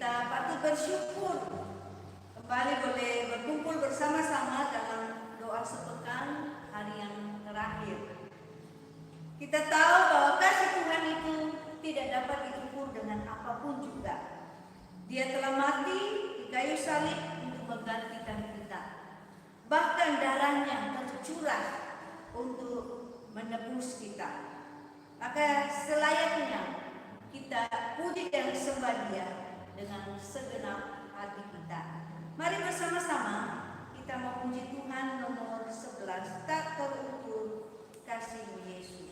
Kita patut bersyukur kembali boleh berkumpul bersama-sama dalam doa sepekan hari yang terakhir. Kita tahu bahwa kasih Tuhan itu tidak dapat diukur dengan apapun juga. Dia telah mati di kayu salib untuk menggantikan kita. Bahkan darahnya tercurah untuk menebus kita. Maka selayaknya kita puji dan sembah Dia dengan segenap hati kita. Mari bersama-sama kita memuji Tuhan nomor 11, tak terukur kasih Yesus.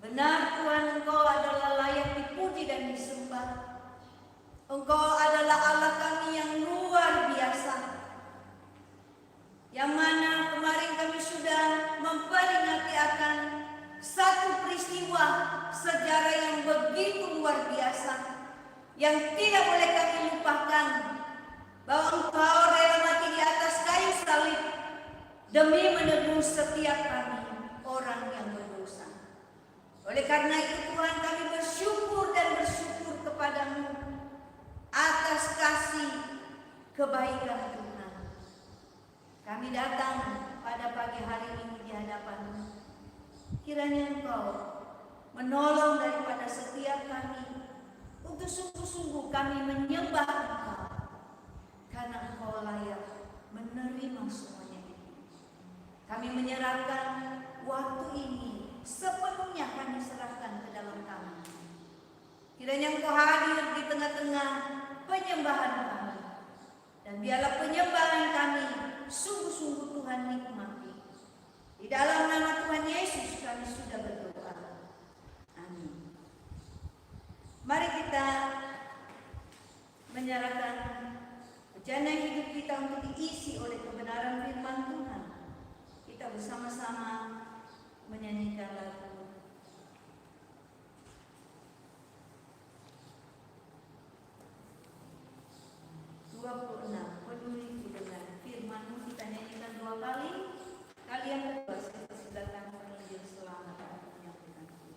Benar Tuhan, Engkau adalah layak dipuji dan disembah. Engkau adalah Allah kami yang luar biasa, yang mana kemarin kami sudah memperingati akan satu peristiwa sejarah yang begitu luar biasa, yang tidak boleh kami lupakan, bahwa Engkau rela mati di atas kayu salib demi menebus setiap kami orang yang berdosa. Oleh karena itu Tuhan, kami bersyukur dan bersyukur kepadamu atas kasih kebaikan Tuhan. Kami datang pada pagi hari ini di hadapan-Mu. Kiranya Engkau menolong daripada setiap kami untuk sungguh-sungguh kami menyembah Engkau, karena Engkau layak menerima semuanya ini. Kami menyerahkan waktu ini sepenuhnya, kami serahkan ke dalam kiranya Engkau hadir di tengah-tengah penyembahan kami. Dan biarlah penyembahan kami sungguh-sungguh Tuhan nikmati. Di dalam nama Tuhan Yesus kami sudah berdoa. Amin. Mari kita menyerahkan bejana hidup kita untuk diisi oleh kebenaran firman Tuhan. Kita bersama-sama menyanyikan lagu 26, penuliku dengan firman-Mu. Kita nyanyikan 2 kali. Kali yang kedua saya persilakan penunjuk selamat untuk menyampaikan firman.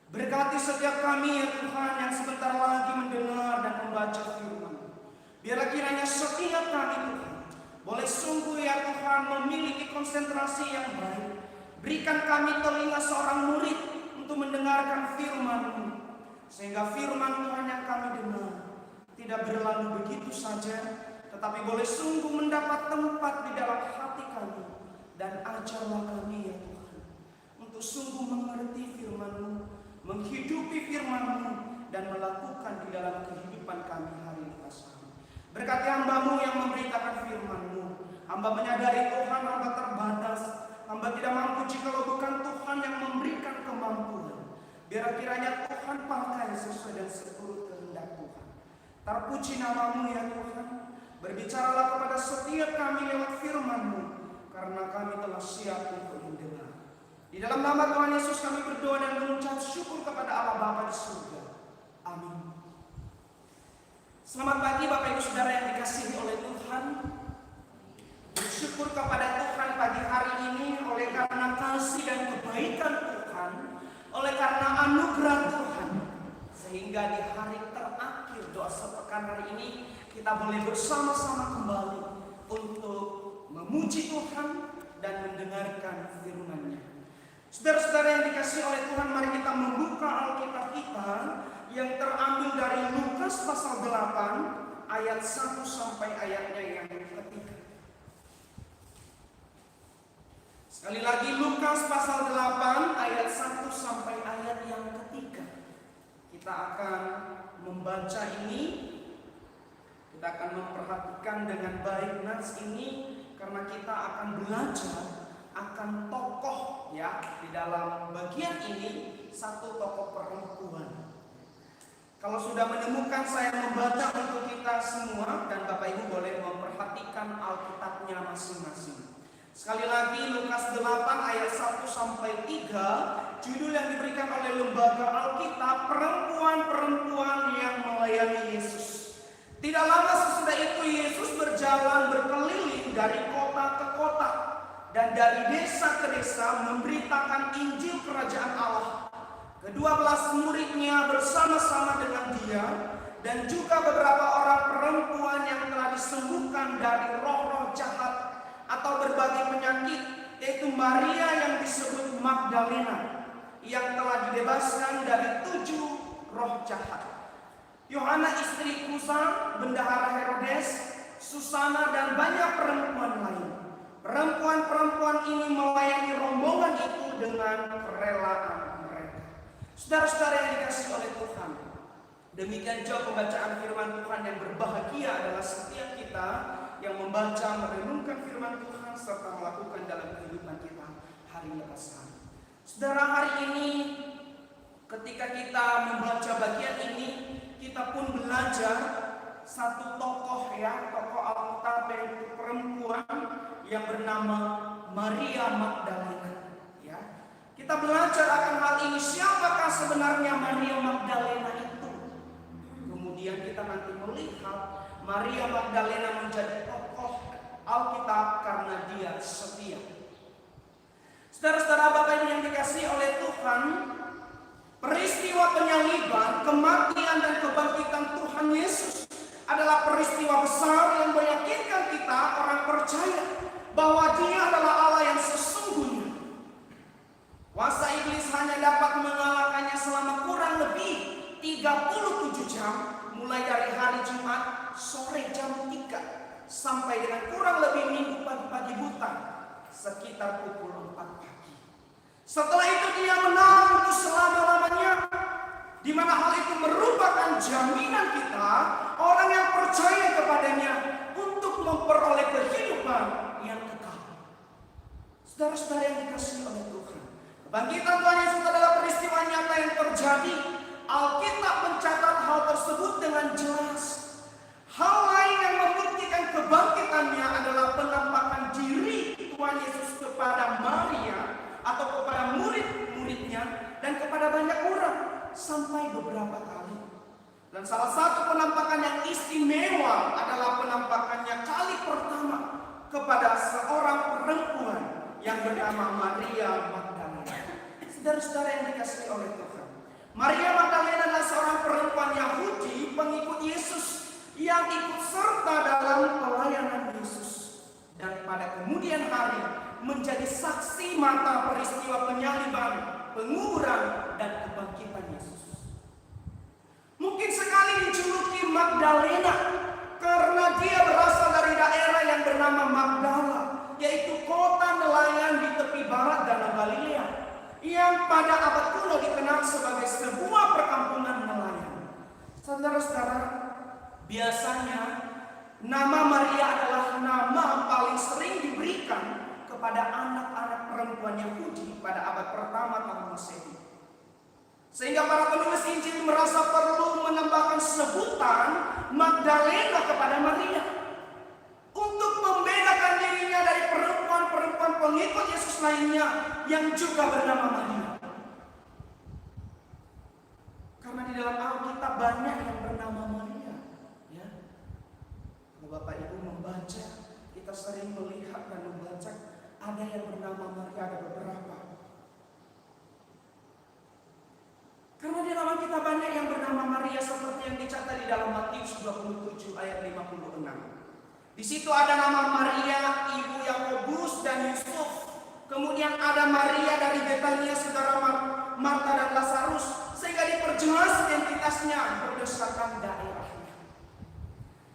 Berkati setiap kami ya Tuhan yang sebentar lagi mendengar dan membaca firman. Biarlah kiranya setiap kami Tuhan boleh sungguh ya Tuhan memiliki konsentrasi yang baik. Berikan kami telinga seorang murid untuk mendengarkan firman-Mu. Sehingga firman Tuhan yang kami dengar tidak berlalu begitu saja, tetapi boleh sungguh mendapat tempat di dalam hati kami. Dan ajarlah kami ya Tuhan untuk sungguh mengerti firman-Mu, menghidupi firman-Mu, dan melakukan di dalam kehidupan kami hari lepas hari. Berkati hamba-Mu yang memberitakan firman-Mu. Hamba menyadari Tuhan hamba terbatas, hamba tidak mampu jikalau bukan Tuhan yang memberikan kemampuan. Biar kiranya Tuhan pakai sesuai dan seturut kehendak Tuhan. Terpuji nama-Mu ya Tuhan. Berbicaralah kepada setiap kami lewat firman-Mu, karena kami telah siap untuk mendengar. Di dalam nama Tuhan Yesus kami berdoa dan mengucap syukur kepada Allah Bapa di surga. Amin. Selamat pagi Bapak Ibu Saudara yang dikasihi oleh Tuhan. Bersyukur kepada Tuhan pagi hari ini oleh karena kasih dan kebaikan Tuhan, oleh karena anugerah Tuhan, sehingga di hari terakhir doa sepekan hari ini kita boleh bersama-sama kembali untuk memuji Tuhan dan mendengarkan firman-Nya. Saudara-saudara yang dikasihi oleh Tuhan, mari kita membuka Alkitab kita yang terambil dari Lukas pasal 8 ayat 1 sampai ayatnya yang ketiga. Sekali lagi Lukas pasal 8 ayat 1 sampai ayat yang ketiga. Kita akan membaca ini, kita akan memperhatikan dengan baik nas ini, karena kita akan belajar akan tokoh ya di dalam bagian ini, satu tokoh perempuan. Kalau sudah menemukan, saya membaca untuk kita semua dan Bapak Ibu boleh memperhatikan Alkitabnya masing-masing. Sekali lagi Lukas 8 ayat 1 sampai 3, judul yang diberikan oleh lembaga Alkitab, perempuan-perempuan yang melayani Yesus. Tidak lama sesudah itu Yesus berjalan berkeliling dari kota ke kota dan dari desa ke desa memberitakan Injil Kerajaan Allah. Kedua-belas muridnya bersama-sama dengan dia dan juga beberapa orang perempuan yang telah disembuhkan dari roh-roh jahat atau berbagai penyakit, yaitu Maria yang disebut Magdalena yang telah dibebaskan dari 7 roh jahat, Yohana istri Kusa, bendahara Herodes, Susana dan banyak perempuan lain. Perempuan-perempuan ini melayani rombongan itu dengan kerelaan mereka. Saudara-saudara yang dikasihi oleh Tuhan, demikian juga pembacaan firman Tuhan yang berbahagia adalah setiap kita yang membaca, merenungkan firman Tuhan serta melakukan dalam kehidupan kita hari lepas hari. Saudara, hari ini ketika kita membaca bagian ini, kita pun belajar satu tokoh ya, tokoh Alkitab yaitu perempuan yang bernama Maria Magdalena ya. Kita belajar akan hal ini, siapakah sebenarnya Maria Magdalena itu. Kemudian kita nanti melihat Maria Magdalena menjadi tokoh Alkitab karena dia setia. Saudara-saudara, Bapak Ibu yang dikasihi oleh Tuhan, peristiwa penyaliban, kematian dan kebangkitan Tuhan Yesus adalah peristiwa besar yang meyakinkan kita orang percaya bahwa Dia adalah Allah yang sesungguhnya. Kuasa iblis hanya dapat mengalahkannya selama kurang lebih 37 jam, mulai dari hari Jumat sore jam 3 sampai dengan kurang lebih Minggu pagi buta sekitar pukul 4 pagi. Setelah itu dia menang untuk selama-lamanya, di mana hal itu merupakan jaminan kita orang yang percaya kepadanya untuk memperoleh kehidupan yang kekal. Saudara-saudara yang dikasihi oleh Tuhan, kebangkitan Tuhan Yesus adalah peristiwa nyata yang terjadi. Alkitab mencatat hal tersebut dengan jelas. Hal lain yang membuktikan kebangkitannya adalah penampakan diri Tuhan Yesus kepada Maria atau kepada murid-muridnya dan kepada banyak orang sampai beberapa kali. Dan salah satu penampakan yang istimewa adalah penampakannya kali pertama kepada seorang perempuan yang bernama Maria Magdalena. Saudara-saudara yang dikasihi oleh Tuhan, Maria Magdalena adalah seorang perempuan Yahudi pengikut Yesus yang ikut serta dalam pelayanan Yesus dan pada kemudian hari menjadi saksi mata peristiwa penyaliban, penguburan dan kebangkitan Yesus. Mungkin sekali dijuluki Magdalena karena dia berasal dari daerah yang bernama Magdala, yaitu kota nelayan di tepi barat Danau Galilea yang pada abad kuno dikenal sebagai sebuah perkampungan nelayan. Saudara-saudara, biasanya nama Maria adalah nama paling sering diberikan kepada anak-anak perempuan Yahudi pada abad pertama tahun Masehi. Sehingga para penulis Injil merasa perlu menambahkan sebutan Magdalena kepada Maria untuk membedakan dirinya dari perempuan-perempuan pengikut Yesus lainnya yang juga bernama Maria. Karena di dalam Alkitab banyak yang bernama Maria, ya. Kalau Bapak Ibu membaca, kita sering melihat dan membaca ada yang bernama Maria, ada beberapa. Karena di dalam kita banyak yang bernama Maria seperti yang dicatat di dalam Matius 27 ayat 56. Di situ ada nama Maria, ibu Yakobus dan Yusuf. Kemudian ada Maria dari Betania, saudara Marta dan Lazarus, sehingga diperjelas identitasnya berdasarkan daerahnya.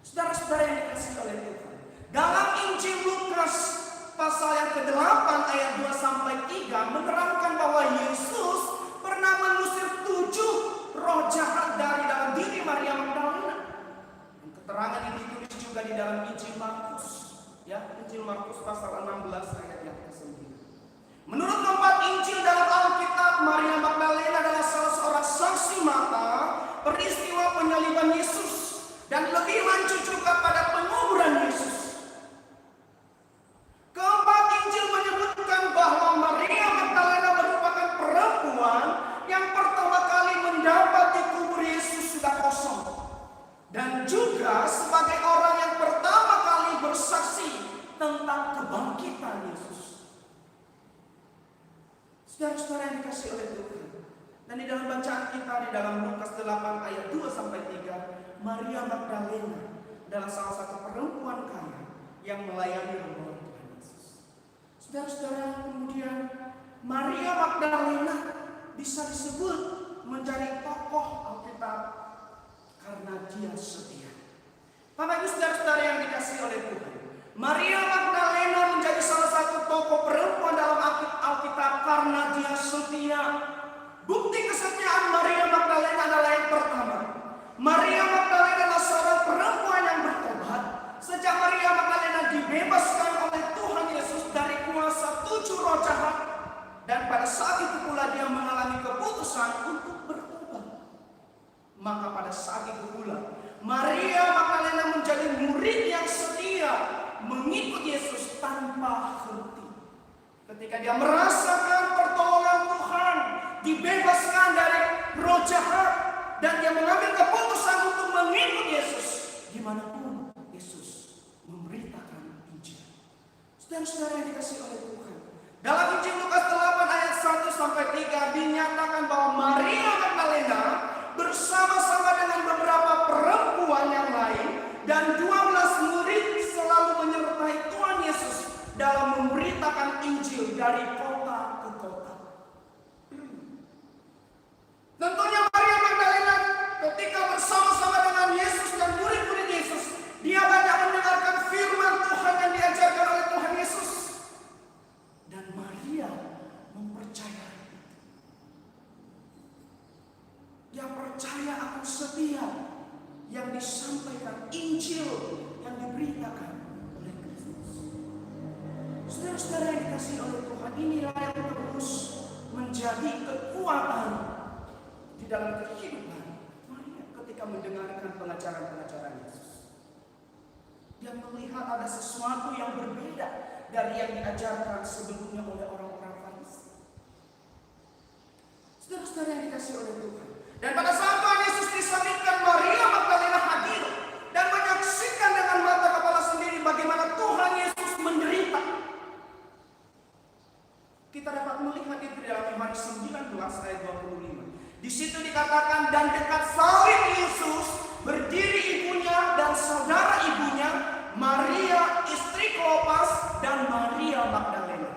Saudara-saudara yang dikasihi oleh Tuhan, dalam Injil Lukas pasal yang ke-8 ayat 2 sampai 3 menerangkan bahwa Yesus pernah mengusir 7 roh jahat dari dalam diri Maria Magdalena. Keterangan ini ditulis juga di dalam Injil Markus, ya, Injil Markus pasal 16 ayat yang ke-9. Menurut 4 Injil dalam Alkitab, Maria Magdalena adalah salah seorang saksi mata peristiwa penyaliban Yesus dan lebih lanjut juga pada penguburan Yesus. Keempat Injil menyebutkan bahwa Maria Magdalena merupakan perempuan yang pertama kali mendapati kubur Yesus sudah kosong, dan juga sebagai orang yang pertama kali bersaksi tentang kebangkitan Yesus. Saudara-saudara yang dikasihi oleh Tuhan, dan di dalam bacaan kita di dalam Lukas 8 ayat 2 sampai 3, Maria Magdalena adalah salah satu perempuan kaya yang melayani rombongan Tuhan Yesus. Saudara-saudara, kemudian Maria Magdalena bisa disebut menjadi tokoh Alkitab karena dia setia. Bapak Ibu saudara-saudara yang dikasihi oleh Tuhan, Maria Magdalena menjadi salah satu tokoh perempuan dalam Alkitab karena dia setia. Bukti kesetiaan Maria Magdalena adalah yang pertama, Maria Magdalena adalah seorang perempuan yang bertobat sejak Maria Magdalena dibebaskan oleh Tuhan Yesus dari kuasa 7 roh jahat, dan pada saat itu pula dia mengalami keputusan untuk bertobat. Maka pada saat itu pula Maria Magdalena menjadi murid yang setia mengikut Yesus tanpa henti. Ketika dia merasakan pertolongan Tuhan, dibebaskan dari roh jahat, dan dia mengambil keputusan untuk mengikut Yesus dimanapun Yesus memberitakan Injil. Saudara-saudara yang dikasihi oleh Tuhan, dalam Injil Lukas 8 ayat 1 sampai 3 dinyatakan bahwa Maria Magdalena bersama-sama dengan beberapa perempuan yang lain dan 12 murid selalu menyertai Tuhan Yesus dalam memberitakan Injil dari kota ke kota. Tentunya Maria Magdalena ketika bersama-sama dengan Yesus dan murid-murid Yesus, dia banyak mendengarkan firman Tuhan yang diajarkan oleh Tuhan Yesus. Dan Maria mempercayai. Dia percaya akan setia yang disampaikan, Injil yang diberitakan oleh Kristus. Saudara-saudara yang dikasihi oleh Tuhan, inilah yang terus menjadi kekuatan di dalam kehidupan Maria ketika mendengarkan pengajaran-pengajaran Yesus. Dia melihat ada sesuatu yang berbeda dari yang diajarkan sebelumnya oleh orang-orang Farisi. Saudara-saudara yang dikasihi oleh Tuhan, dan pada saat Tuhan Yesus disalibkan, Maria Magdalena hadir dan menyaksikan dengan mata kepala sendiri bagaimana Tuhan Yesus menderita. Kita dapat melihat itu dalam Yohanes 19 ayat 25. Di situ dikatakan, dan dekat salib Yesus berdiri ibunya dan saudara ibunya, Maria istri Klopas dan Maria Magdalena.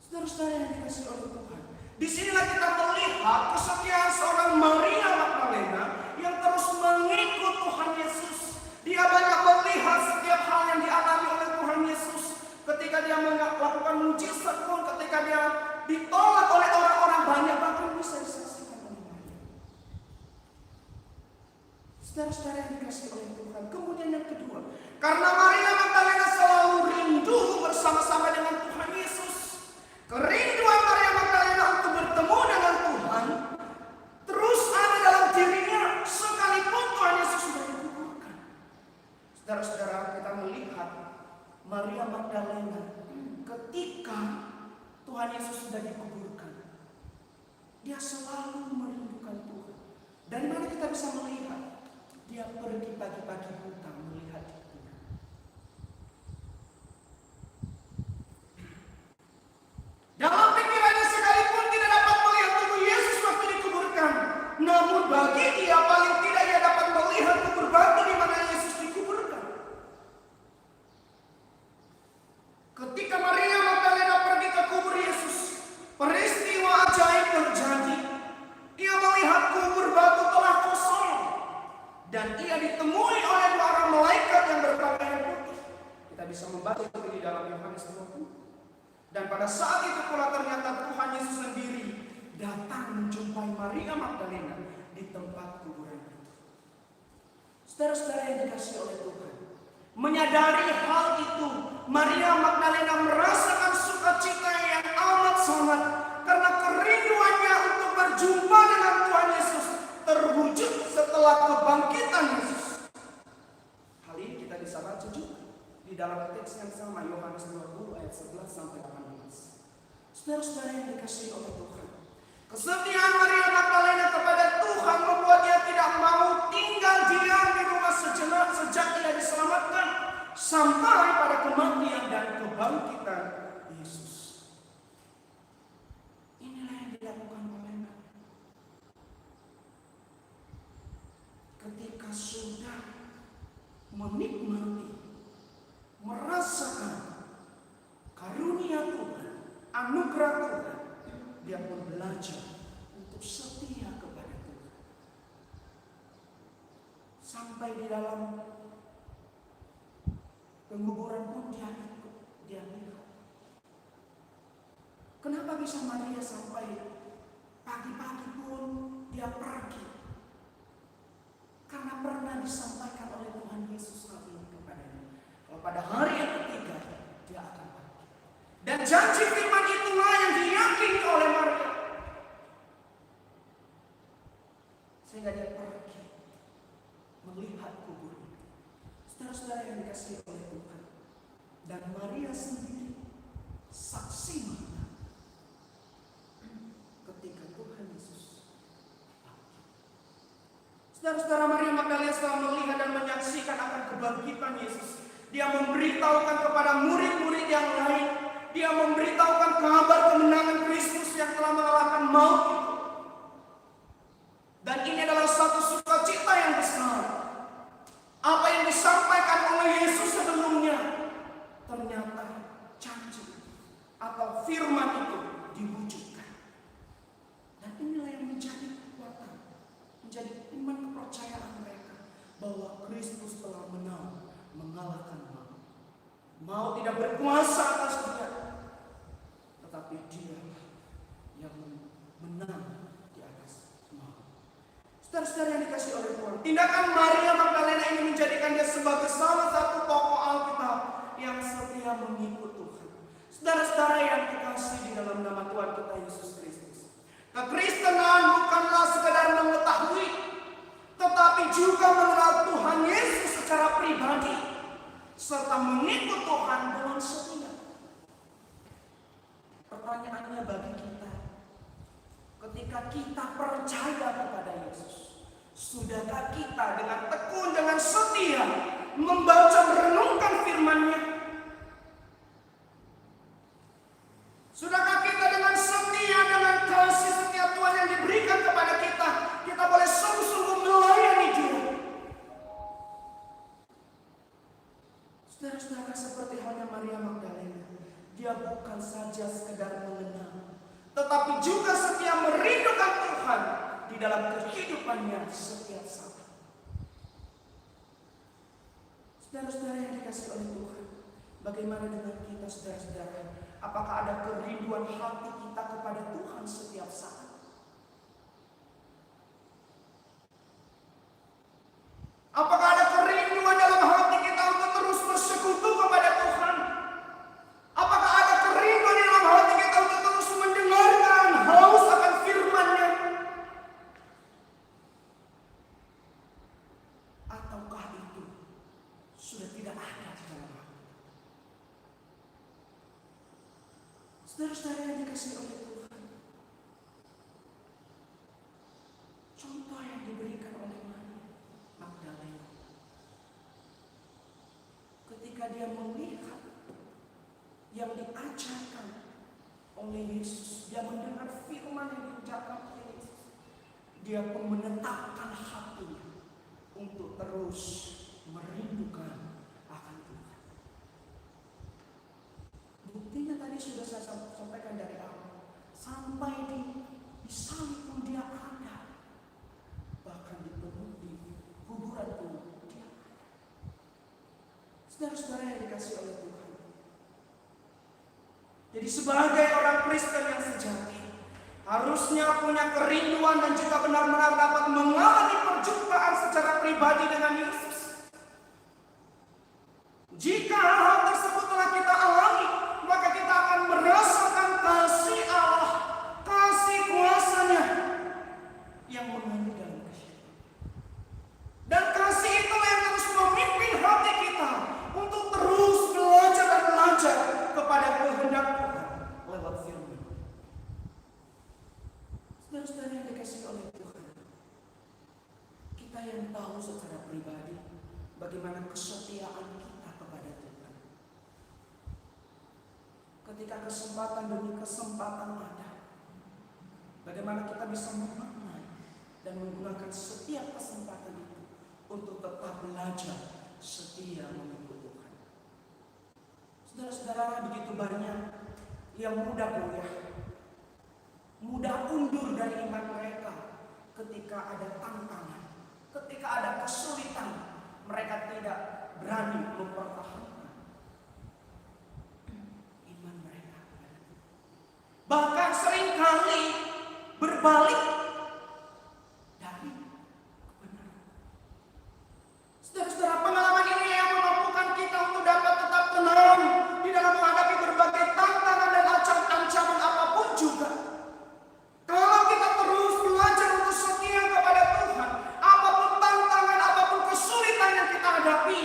Saudara-saudara yang dikasihi oleh Tuhan, disinilah kita melihat kesetiaan seorang Maria Magdalena yang terus mengikut Tuhan Yesus. Dia banyak melihat setiap hal yang dialami oleh Tuhan Yesus. Ketika dia melakukan mujizat pun, ketika dia ditolak oleh orang-orang banyak, bahkan bisa disaksikan oleh Maria. Saudara-saudara yang dikasihi oleh Tuhan, kemudian yang kedua, karena Maria Magdalena selalu rindu bersama-sama dengan Tuhan Yesus, kerinduan Maria Magdalena untuk bertemu dengan Tuhan terus ada dalam dirinya sekalipun Tuhan Yesus sudah dikuburkan. Saudara-saudara, kita melihat Maria Magdalena ketika Tuhan Yesus sudah dikuburkan, dia selalu merindukan Tuhan. Dari mana kita bisa melihat? Dia pergi pagi-pagi buta melihat Tuhan. Dalam pikirannya sekalipun tidak dapat melihat tubuh Yesus waktu dikuburkan, namun bagi dia paling tidak ia dapat melihat kubur batu di mana Yesus dikuburkan. Ketika Maria Magdalena pergi ke kubur Yesus, peristiwa ajaib terjadi. Ia melihat kubur batu telah kosong, dan ia ditemui oleh dua orang malaikat yang Dan pada saat itu pula ternyata Tuhan Yesus sendiri datang menjumpai Maria Magdalena di tempat kuburan itu. Saudara-saudara yang dikasihi oleh Tuhan, menyadari hal itu, Maria Magdalena merasakan sukacita yang amat sangat karena kerinduannya untuk berjumpa dengan Tuhan Yesus terwujud setelah kebangkitan Yesus. Hal ini kita bisa baca juga di dalam teks yang sama, Yohanes 20 ayat 11 sampai 18. Saudara-saudara yang dikasihi oleh Tuhan, kesetiaan Maria Magdalena kepada Tuhan membuat dia tidak mau tinggal diam di rumah sejenak sejak ia diselamatkan sampai pada kematian dan kebangkitan Yesus. Inilah yang dilakukan oleh Maria. Ketika sudah menikmati, merasakan karunia Tuhan, anugerah Tuhan, dia pun belajar untuk setia kepada Tuhan. Sampai di dalam penguburan pun dia ikut, dia lihat. Kenapa bisa Maria sampai pagi-pagi pun dia pergi? Karena pernah disampaikan oleh Tuhan Yesus hal ini kepadanya. Kalau pada hari yang ketiga dia akan pergi. Dan janji firman itulah yang diyakini oleh Maria. Sehingga dia pergi melihat kubur itu. Saudara-saudara yang dikasihi oleh Tuhan, dan Maria sendiri saksi mata ketika Tuhan Yesus pergi. Saudara-saudara, Maria Magdalena setelah melihat dan menyaksikan akan kebangkitan Yesus, dia memberitahukan kepada murid-murid yang lain. Dia memberitahukan kabar kemenangan Kristus yang telah mengalahkan maut itu. Dan ini adalah satu sukacita yang besar. Apa yang disampaikan oleh Yesus sebelumnya, ternyata janji atau firman itu diwujudkan. Dan inilah yang menjadi kekuatan, menjadi iman kepercayaan mereka bahwa Kristus telah menang, mengalahkan maut. Maut tidak berkuasa atas dia, tetapi dia yang menang di atas maut. Saudara-saudara yang dikasihi oleh Tuhan, tindakan Maria Magdalena ini menjadikan dia sebagai salah satu tokoh Alkitab yang setia mengikut Tuhan. Saudara-saudara yang dikasihi di dalam nama Tuhan kita Yesus Kristus, kekristenan bukanlah sekedar mengetahui, tetapi juga mengenal Tuhan Yesus secara pribadi, serta mengikut Tuhan dengan setia. Pertanyaannya bagi kita, ketika kita percaya kepada Yesus, sudahkah kita dengan tekun, dengan setia membaca, merenungkan firman-Nya? Sudahkah kita dengan setia, dengan kasih setiap Tuhan yang diberikan kepada kita, kita boleh sungguh-sungguh melayani Dia? Saudara-saudara, seperti halnya Maria Magdalena, dia bukan saja sekedar mengenal, tetapi juga setia merindukan Tuhan di dalam kehidupannya setiap saat. Saudara-saudara yang dikasihi oleh Tuhan, bagaimana dengan kita, saudara-saudara? Apakah ada kerinduan hati kita kepada Tuhan setiap saat? Apakah ada kerinduan dalam hati kita untuk terus bersekutu kepada Tuhan? Apakah ada kerinduan di dalam hati kita untuk terus mendengarkan, haus akan firman-Nya? Ataukah itu sudah tidak ada di dalam hati? Saudara-saudara yang dikasihi oleh Tuhan, contoh yang diberikan oleh Maria Magdalena ketika dia melihat yang diajarkan oleh Yesus, dia mendengar firman yang diucapkan oleh Yesus, dia pun menetapkan hatinya untuk terus merindukan akan Tuhan. Buktinya tadi sudah saya sampaikan dari awal, sampai di salib pun dia ada, bahkan di kuburan pun dia ada. Saudara-saudara yang dikasihi oleh Tuhan, Jadi sebagai orang Kristen yang sejati, harusnya punya kerinduan dan juga benar-benar dapat mengalami perjumpaan secara pribadi dengan Yesus. Jika hal tersebut telah kita alami, maka kita akan merasakan kasih Allah, kasih kuasa-Nya yang mengalir dalam kehidupan. Dan kasih itulah yang terus memimpin hati kita untuk terus belajar dan belajar kepada kehendak Tuhan lewat firman. Saudara-saudara yang dikasihi oleh Tuhan, kita yang tahu secara pribadi bagaimana kesetiaan kita kepada Tuhan. Ketika kesempatan demi kesempatan ada, bagaimana kita bisa memaknai dan menggunakan setiap kesempatan itu untuk tetap belajar setia mengikut Tuhan. Saudara-saudara, begitu banyak yang mudah goyah, mudah undur dari iman mereka ketika ada tantangan, ketika ada kesulitan, mereka tidak berani mempertahankan iman mereka. Bahkan seringkali berbalik dari kebenaran. Saudara-saudara, pengalaman ini yang memampukan kita untuk dapat tetap tenang di dalam menghadapi berbagai tantangan dan ancaman apapun juga. Kalau kita terus belajar untuk setia kepada Tuhan, apapun tantangan, apapun kesulitan yang kita hadapi,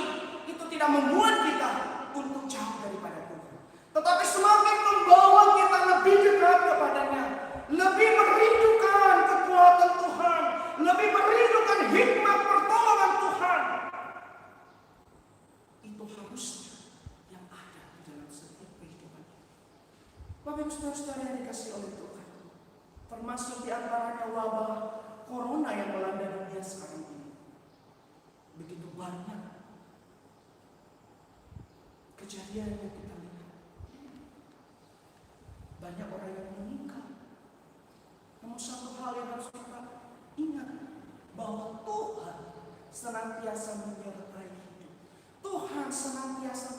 itu tidak membuat kita untuk jauh daripada Tuhan, tetapi semakin membawa kita lebih dekat kepadanya, lebih merindukan kekuatan Tuhan, lebih merindukan hikmat pertolongan Tuhan. Itu harusnya yang ada di dalam setiap kehidupan. Bapak Ibu Saudara-saudara yang dikasihi oleh Tuhan, termasuk di antaranya wabah corona yang melanda dunia sekarang ini. Begitu banyak kejadian yang kita lihat. Banyak orang yang meninggal. Namun satu hal yang harus kita ingat, bahwa Tuhan senantiasa menyertai hidup. Tuhan senantiasa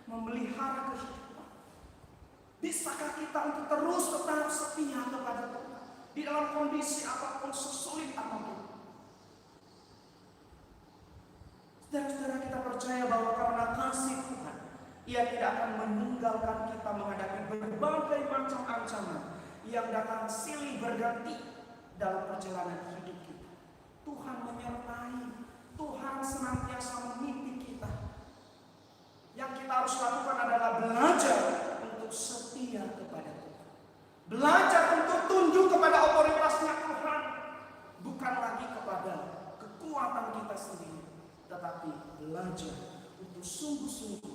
memelihara kehidupan. Bisakah kita untuk terus tetap setia kepada Tuhan di dalam kondisi apapun, sesulit apapun? Saudara-saudara, kita percaya bahwa karena kasih Tuhan, Ia tidak akan meninggalkan kita menghadapi berbagai macam ancaman yang datang silih berganti dalam perjalanan hidup kita. Tuhan menyertai, Tuhan senantiasa memimpin kita. Yang kita harus lakukan adalah belajar untuk setia kepada Tuhan. Belajar untuk tunduk kepada otoritasnya Tuhan, bukan lagi kepada kekuatan kita sendiri, tetapi belajar untuk sungguh-sungguh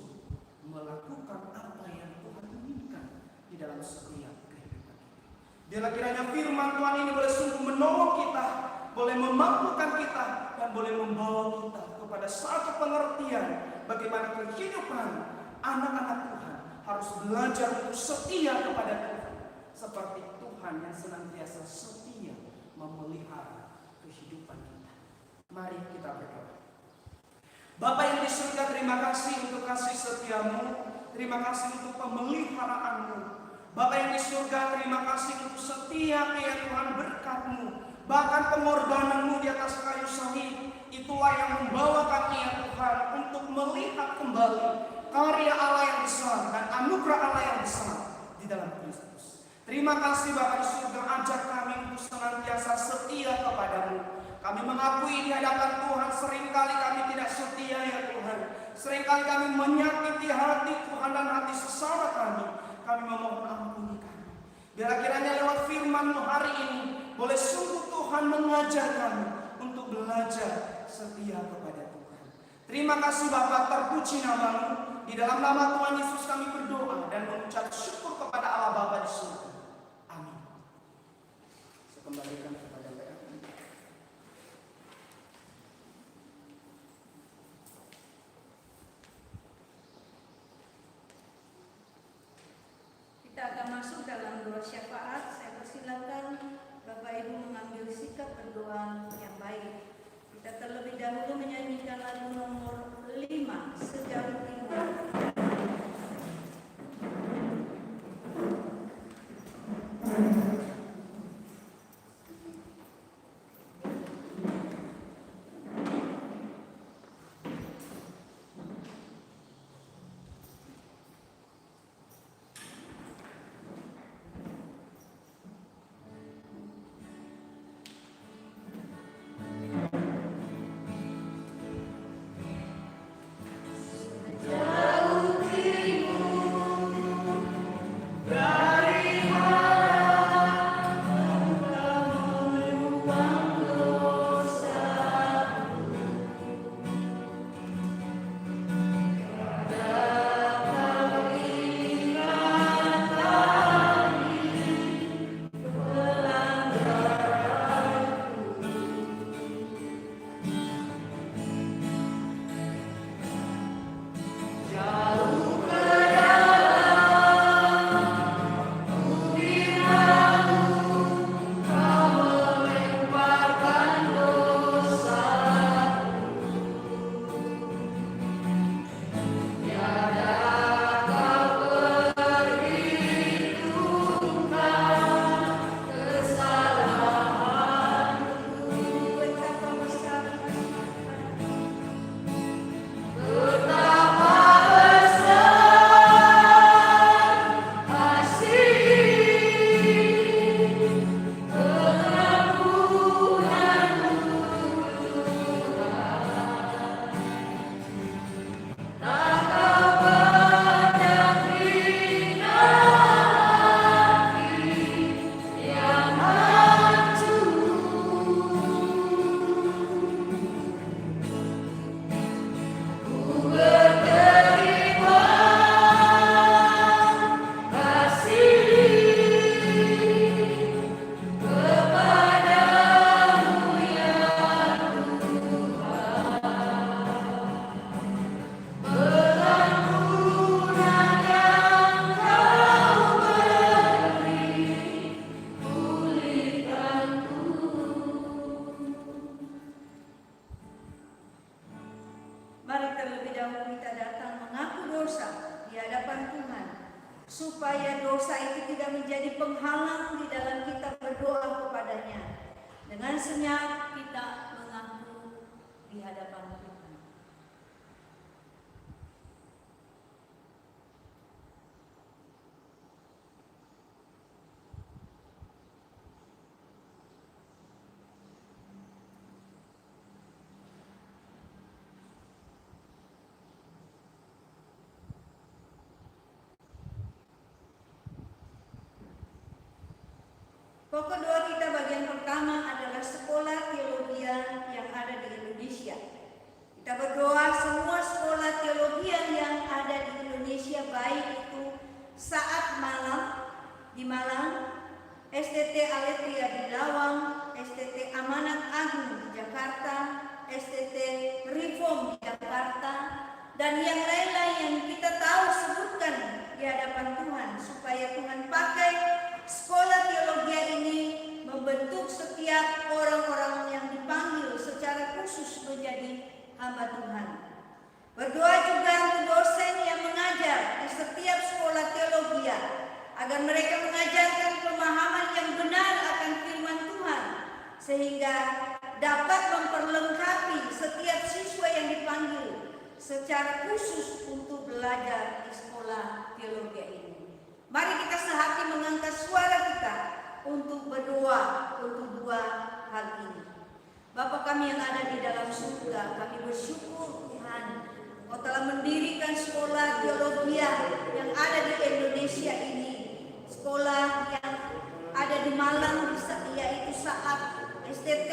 melakukan apa yang Tuhan inginkan di dalam setiap kehidupan kita. Biarlah kiranya firman Tuhan ini boleh sungguh menolong kita, boleh memampukan kita, dan boleh membawa kita kepada satu pengertian bagaimana kehidupan anak-anak Tuhan harus belajar untuk setia kepada Tuhan, seperti Tuhan yang senantiasa setia memelihara kehidupan kita. Mari kita berdoa. Bapa yang di surga, terima kasih untuk kasih setiamu, terima kasih untuk pemeliharaanmu. Bapa yang di surga, terima kasih untuk setiap ya Tuhan berkat-Mu, bahkan pengorbananmu di atas kayu salib. Itulah yang membawa kami ya Tuhan untuk melihat kembali karya Allah yang besar dan anugerah Allah yang besar di dalam Kristus. Terima kasih Bapa di surga, ajak kami untuk senantiasa setia kepadamu. Kami mengakui di hadapan Tuhan seringkali kami tidak setia ya Tuhan. Seringkali kami menyakiti hati Tuhan dan hati sesama kami. Kami memohon ampuni kami. Biarlah kiranya lewat firman-Mu hari ini boleh sungguh Tuhan mengajar kami untuk belajar setia kepada Tuhan. Terima kasih Bapa, terpuji nama-Mu. Di dalam nama Tuhan Yesus kami berdoa dan mengucap syukur kepada Allah Bapa di surga. Amin. Saya kembalikan kepada PA. Kita akan masuk dalam doa syafaat. Saya persilakan Bapak Ibu mengambil sikap berdoa yang baik. Kita terlebih dahulu menyanyikan lagu nomor 5, Sejauh Timur. supaya dosa itu tidak menjadi penghalang di dalam kita berdoa kepadanya. Dengan senyap kita mengaku di hadapan Tuhan. Pokok doa kita bagian pertama adalah sekolah teologi yang ada di Indonesia. Kita berdoa semua sekolah teologi yang ada di Indonesia, baik itu Saat Malam di Malang, STT Aletheia di Lawang, STT Amanat Agung di Jakarta, STT Reform di Jakarta, dan yang lain-lain yang kita tahu sebutkan di hadapan Tuhan, supaya Tuhan pakai sekolah teologi ini membentuk setiap orang-orang yang dipanggil secara khusus menjadi hamba Tuhan. Berdoa juga untuk dosen yang mengajar di setiap sekolah teologi agar mereka mengajarkan pemahaman yang benar akan firman Tuhan, sehingga dapat memperlengkapi setiap siswa yang dipanggil secara khusus untuk belajar di sekolah teologi ini. Mari kita sehati mengangkat suara kita untuk berdoa untuk dua hal ini. Bapa kami yang ada di dalam surga, kami bersyukur Tuhan, Kau telah mendirikan sekolah teologi yang ada di Indonesia ini. Sekolah yang ada di Malang, yaitu Saat, STT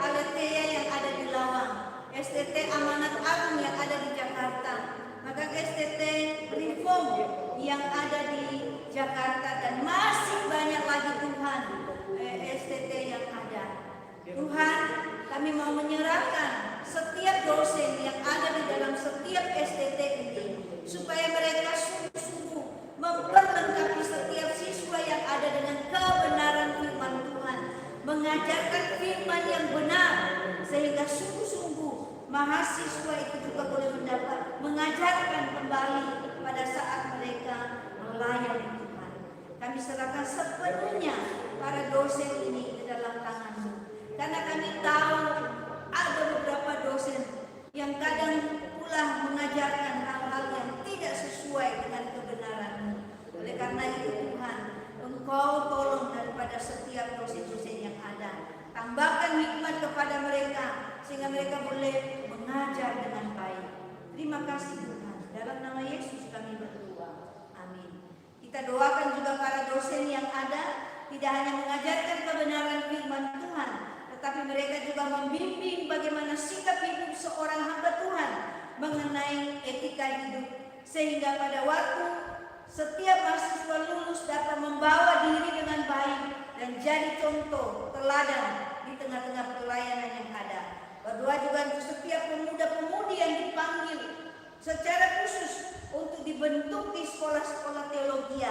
Aletheia yang ada di Lawang, STT Amanat Agung yang ada di Jakarta, maka STT Reform yang ada di Jakarta, dan masih banyak lagi Tuhan STT yang ada. Tuhan, kami mau menyerahkan setiap dosen yang ada di dalam setiap STT ini, supaya mereka sungguh-sungguh memperlengkapi setiap siswa yang ada dengan kebenaran firman Tuhan, mengajarkan firman yang benar, sehingga sungguh-sungguh mahasiswa itu juga boleh mendapat mengajarkan kembali pada saat mereka melayani Tuhan. Kami serahkan sepenuhnya para dosen ini ke dalam tangan-Mu. Karena kami tahu ada beberapa dosen yang kadang pula mengajarkan hal-hal yang tidak sesuai dengan kebenaran-Mu. Oleh karena itu Tuhan, Engkau tolong daripada setiap dosen-dosen yang ada. Tambahkan hikmat kepada mereka sehingga mereka boleh mengajar dengan baik. Terima kasih Tuhan. Dalam nama Yesus kami berdoa. Amin. Kita doakan juga para dosen yang ada, tidak hanya mengajarkan kebenaran firman Tuhan, tetapi mereka juga membimbing bagaimana sikap hidup seorang hamba Tuhan mengenai etika hidup, sehingga pada waktu setiap mahasiswa lulus dapat membawa diri dengan baik dan jadi contoh teladan di tengah-tengah pelayanan yang ada. Berdoa juga untuk setiap pemuda-pemudi yang dipanggil secara khusus untuk dibentuk di sekolah-sekolah teologi.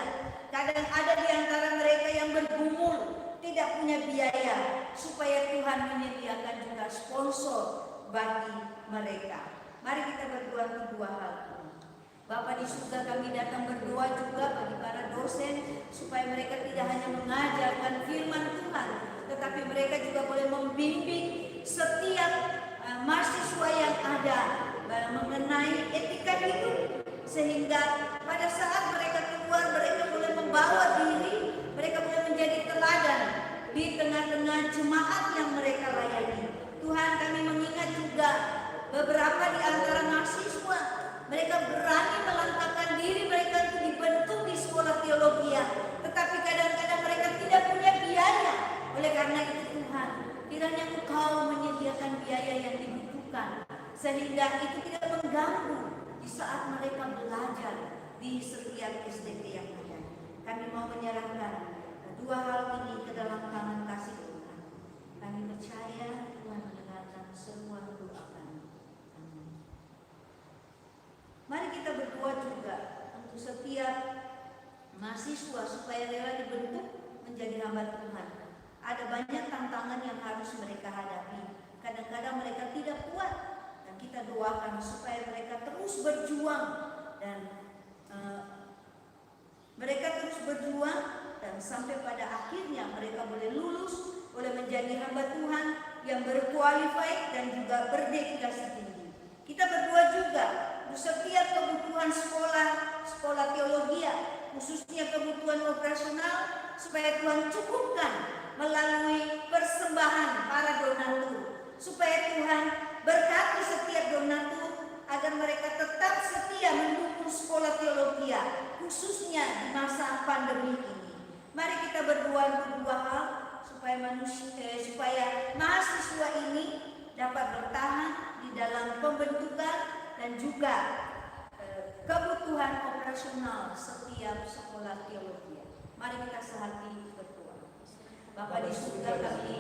Kadang ada di antara mereka yang bergumul, tidak punya biaya, supaya Tuhan menyediakan juga sponsor bagi mereka. Mari kita berdoa untuk dua hal. Bapa di surga, kami datang berdoa juga bagi para dosen supaya mereka tidak hanya mengajarkan firman Tuhan, tetapi mereka juga boleh membimbing setiap mahasiswa yang ada mengenai etika hidup, sehingga pada saat mereka keluar mereka boleh membawa diri, mereka boleh menjadi teladan di tengah-tengah jemaat yang mereka layani. Tuhan, kami mengingat juga beberapa di antara mahasiswa, mereka berani melangkahkan diri mereka untuk dibentuk di sekolah teologi, tetapi kadang-kadang mereka tidak punya biaya. Oleh karena itu Tuhan, kiranya Engkau menyediakan biaya yang dibutuhkan, sehingga itu tidak mengganggu di saat mereka belajar di setiap SDT yang ada. Kami mau menyerahkan dua hal ini ke dalam tangan kasih Tuhan. Kami percaya Tuhan mendengarkan semua doa kami. Amin. Mari kita berdoa juga untuk setiap mahasiswa supaya rela dibentuk menjadi hamba Tuhan. Ada banyak tantangan yang harus mereka hadapi. Kadang-kadang mereka tidak kuat, dan kita doakan supaya mereka terus berjuang dan sampai pada akhirnya mereka boleh lulus, boleh menjadi hamba Tuhan yang berkualifikasi dan juga berdedikasi tinggi. Kita berdoa juga untuk setiap kebutuhan sekolah teologi, khususnya kebutuhan operasional, supaya Tuhan cukupkan melalui persembahan para donatur, supaya Tuhan berkati setiap donatur agar mereka tetap setia mendukung sekolah teologi, khususnya di masa pandemi ini. Mari kita berdoa untuk dua hal, supaya mahasiswa ini dapat bertahan di dalam pembentukan dan juga kebutuhan operasional setiap sekolah teologi. Mari kita sehati berdoa. Bapa di surga, kami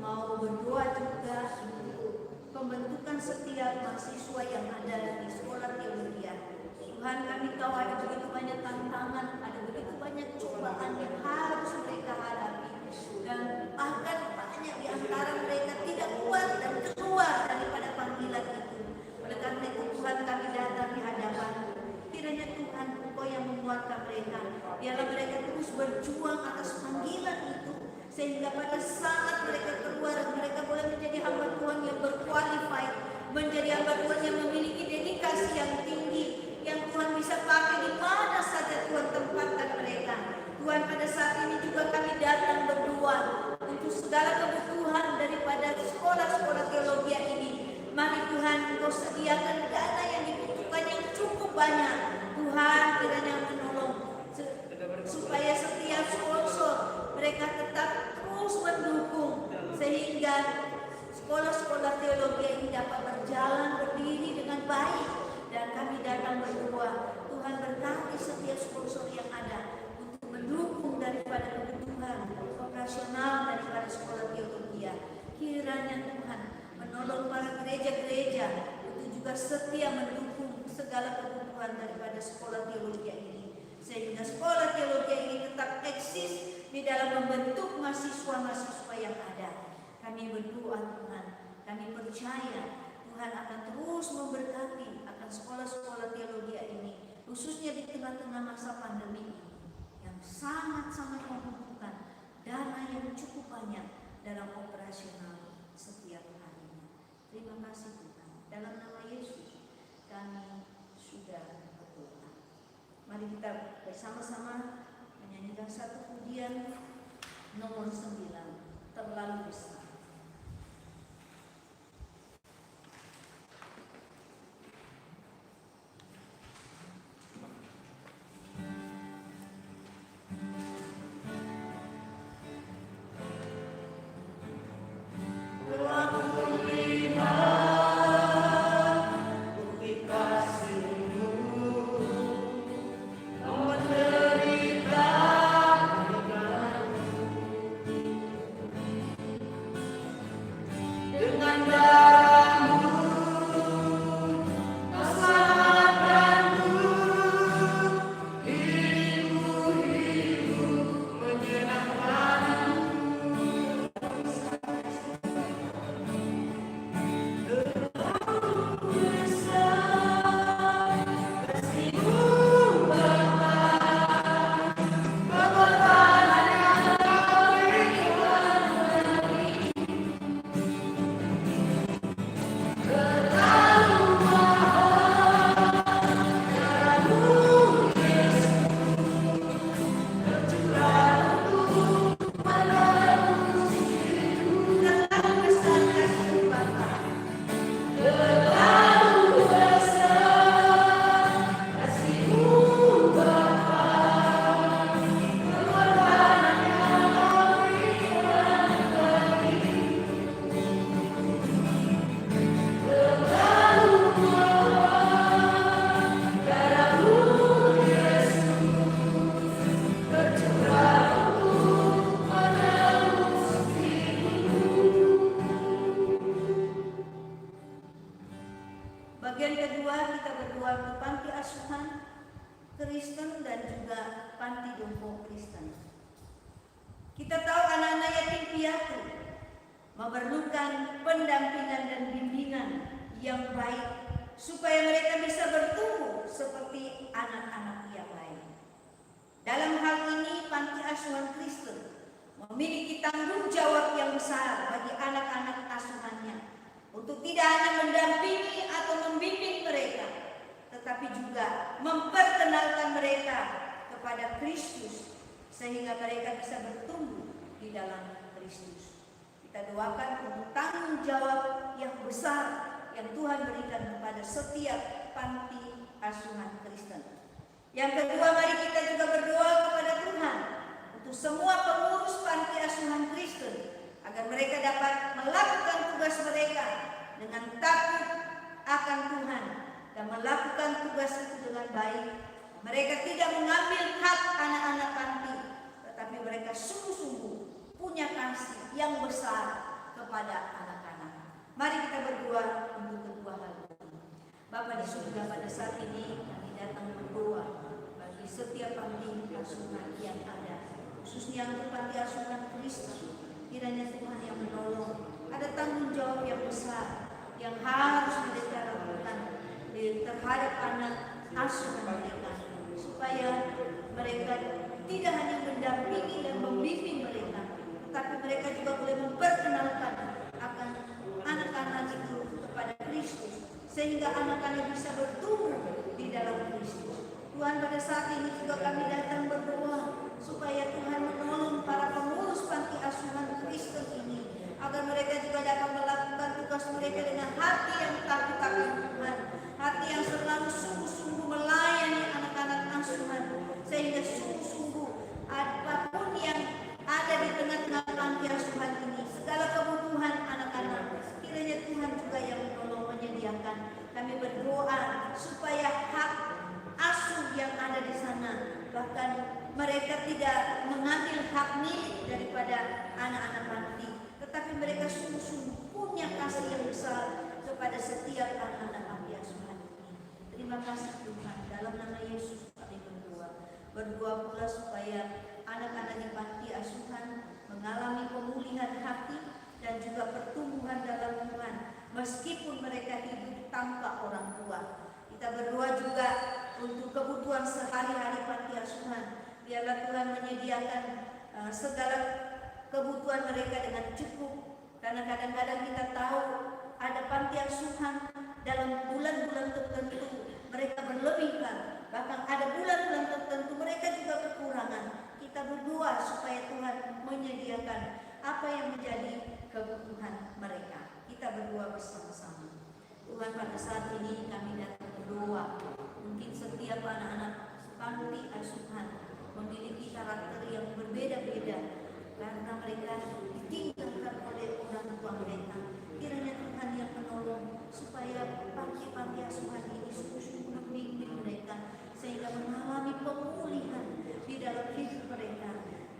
mau berdoa juga untuk pembentukan setiap mahasiswa yang ada di sekolah teologi. Tuhan, kami tahu ada begitu banyak tantangan, ada begitu banyak cobaan yang harus mereka hadapi, dan bahkan banyak di antara mereka tidak kuat dan keluar daripada panggilan itu. Oleh karena itu Tuhan, kami datang di hadapan. Kiranya Tuhan, Engkau yang menguatkan mereka, biarlah mereka terus berjuang atas panggilan itu, sehingga pada saat mereka keluar, mereka boleh menjadi hamba Tuhan yang berkualifikasi, menjadi hamba Tuhan yang memiliki dedikasi yang tinggi, yang Tuhan bisa pakai di mana saja Tuhan tempatkan mereka. Tuhan, pada saat ini juga kami datang berdoa untuk segala kebutuhan daripada sekolah-sekolah teologi ini. Mari Tuhan, Engkau sediakan dana yang dibutuhkan yang cukup banyak. Tuhan, kiranya menolong supaya setiap sponsor mereka tetap terus mendukung, sehingga sekolah-sekolah teologi ini dapat berjalan berdiri dengan baik. Dan kami datang berdoa, Tuhan berkati setiap sponsor yang ada untuk mendukung daripada kebutuhan operasional daripada sekolah teologi. Kiranya Tuhan menolong para gereja-gereja untuk juga setia mendukung segala kebutuhan daripada sekolah teologi ini, sehingga sekolah teologi ini tetap eksis di dalam membentuk mahasiswa-mahasiswa yang ada. Kami berdoa Tuhan, kami percaya Tuhan akan terus memberkati akan sekolah-sekolah teologi ini, khususnya di tengah-tengah masa pandemi ini, yang sangat-sangat membutuhkan dana yang cukup banyak dalam operasional setiap harinya. Terima kasih Tuhan. Dalam nama Yesus kami sudah berdoa. Mari kita bersama-sama menyanyikan satu pujian nomor 9, terlalu besar. Bagian kedua kita berdoa untuk panti asuhan Kristen dan juga panti jompo Kristen. Kita tahu anak-anak yatim piatu memerlukan pendampingan dan bimbingan yang baik supaya mereka bisa bertumbuh seperti anak-anak yang lain. Dalam hal ini panti asuhan Kristen memiliki tanggung jawab yang besar bagi anak-anak asuhannya untuk tidak hanya mendampingi atau membimbing mereka, tetapi juga memperkenalkan mereka kepada Kristus sehingga mereka bisa bertumbuh di dalam Kristus. Kita doakan untuk tanggung jawab yang besar yang Tuhan berikan kepada setiap panti asuhan Kristen. Yang kedua, mari kita juga berdoa kepada Tuhan untuk semua pengurus panti asuhan Kristen agar mereka dapat melakukan tugas mereka dengan takut akan Tuhan dan melakukan tugas itu dengan baik. Mereka tidak mengambil hak anak-anak panti, tetapi mereka sungguh-sungguh punya kasih yang besar kepada anak-anak. Mari kita berdoa untuk kedua hal ini. Bapa di surga, pada saat ini kami datang berdoa bagi setiap panti asuhan yang ada, khususnya untuk panti asuhan Kristen. Kiranya Tuhan yang menolong, ada tanggung jawab yang besar yang harus mereka lakukan terhadap anak asuhan mereka, supaya mereka tidak hanya mendampingi dan membimbing mereka, tetapi mereka juga boleh memperkenalkan akan anak-anak itu kepada Kristus, sehingga anak-anak bisa bertumbuh di dalam Kristus. Tuhan, pada saat ini juga kami datang berdoa supaya Tuhan menolong para pengurus panti asuhan Kristen ini, agar mereka juga dapat melakukan tugas mereka dengan hati yang takut akan Tuhan, hati yang selalu sungguh-sungguh melayani anak-anak asuhan, sehingga sungguh-sungguh apapun yang ada di tengah-tengah panti asuhan ini, segala kebutuhan anak-anak, kiranya Tuhan juga yang menolong menyediakan. Kami berdoa supaya hak asuh yang ada di sana, bahkan mereka tidak mengambil hak milik daripada anak-anak panti, tetapi mereka sungguh-sungguh punya kasih yang besar kepada setiap anak-anak panti asuhan ini. Terima kasih Tuhan, dalam nama Yesus kami berdoa. Berdoa pula supaya anak-anak di panti asuhan mengalami pemulihan hati dan juga pertumbuhan dalam Tuhan, meskipun mereka hidup tanpa orang tua. Kita berdoa juga untuk kebutuhan sehari-hari panti asuhan, Biarlah Tuhan menyediakan segala kebutuhan mereka dengan cukup. Karena kadang-kadang kita tahu ada panti asuhan dalam bulan-bulan tertentu mereka berlebihan, bahkan ada bulan-bulan tertentu mereka juga kekurangan. Kita berdoa supaya Tuhan menyediakan apa yang menjadi kebutuhan mereka. Kita berdoa bersama-sama. Tuhan, pada saat ini kami datang berdoa. Mungkin setiap anak-anak panti asuhan memiliki karakter yang berbeda-beda karena mereka ditinggalkan oleh orang tua mereka. Kiranya Tuhan yang menolong supaya panti-panti asuhan ini sungguh-sungguh membimbing mereka sehingga mengalami pemulihan di dalam hidup mereka.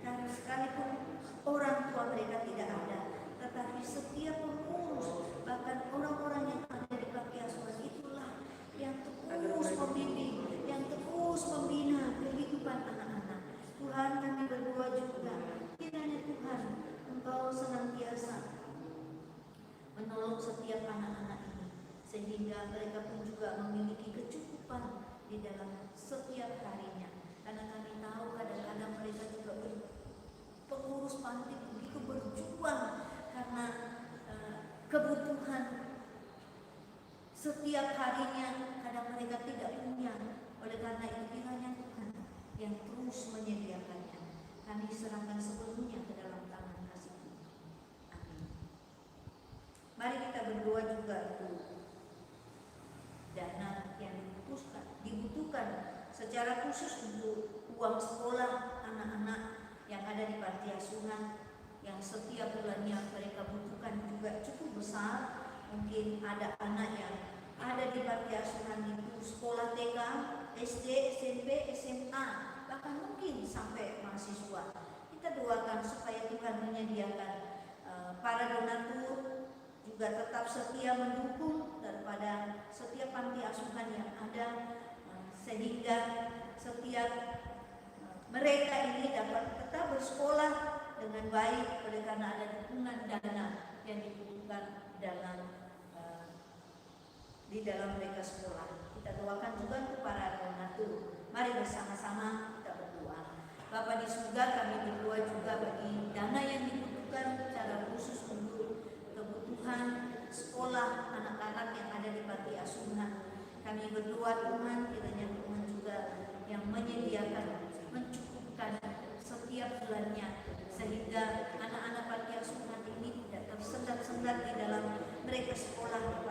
Dan sekalipun orang tua mereka tidak ada, tetapi setiap pengurus, bahkan orang-orang yang ada di panti asuhan itulah yang terus membimbing, yang terus membina kehidupan anak-anak. Tuhan, kami berdoa juga, kiranya Tuhan Engkau senantiasa menolong setiap anak-anak ini sehingga mereka pun juga memiliki kecukupan di dalam setiap harinya. Karena kami tahu kadang-kadang mereka juga pengurus panti begitu berjuang karena kebutuhan setiap harinya kadang mereka tidak punya. Oleh karena itu kiranya Tuhan yang terus menyediakannya. Kami serahkan sepenuhnya ke dalam tangan kasih-Mu. Amin. Mari kita berdoa juga untuk dana yang dibutuhkan secara khusus untuk uang sekolah anak-anak yang ada di panti asuhan yang setiap bulannya mereka butuhkan juga cukup besar. Mungkin ada anak yang ada di panti asuhan itu sekolah TK, SD, SMP, SMA, bahkan mungkin sampai mahasiswa. Kita doakan supaya Tuhan menyediakan para donatur juga tetap setia mendukung daripada setiap panti asuhan yang ada sehingga setiap mereka ini dapat tetap bersekolah dengan baik oleh karena ada dukungan dana yang dibutuhkan di dalam mereka sekolah. Kita doakan juga untuk para donatur. Mari bersama-sama kita berdoa. Bapa di surga, kami berdoa juga bagi dana yang dibutuhkan secara khusus untuk kebutuhan sekolah anak-anak yang ada di panti asuhan. Kami berdoa Tuhan, kiranya Tuhan juga yang menyediakan, mencukupkan setiap bulannya sehingga anak-anak panti asuhan ini tidak tersendat-sendat di dalam mereka sekolah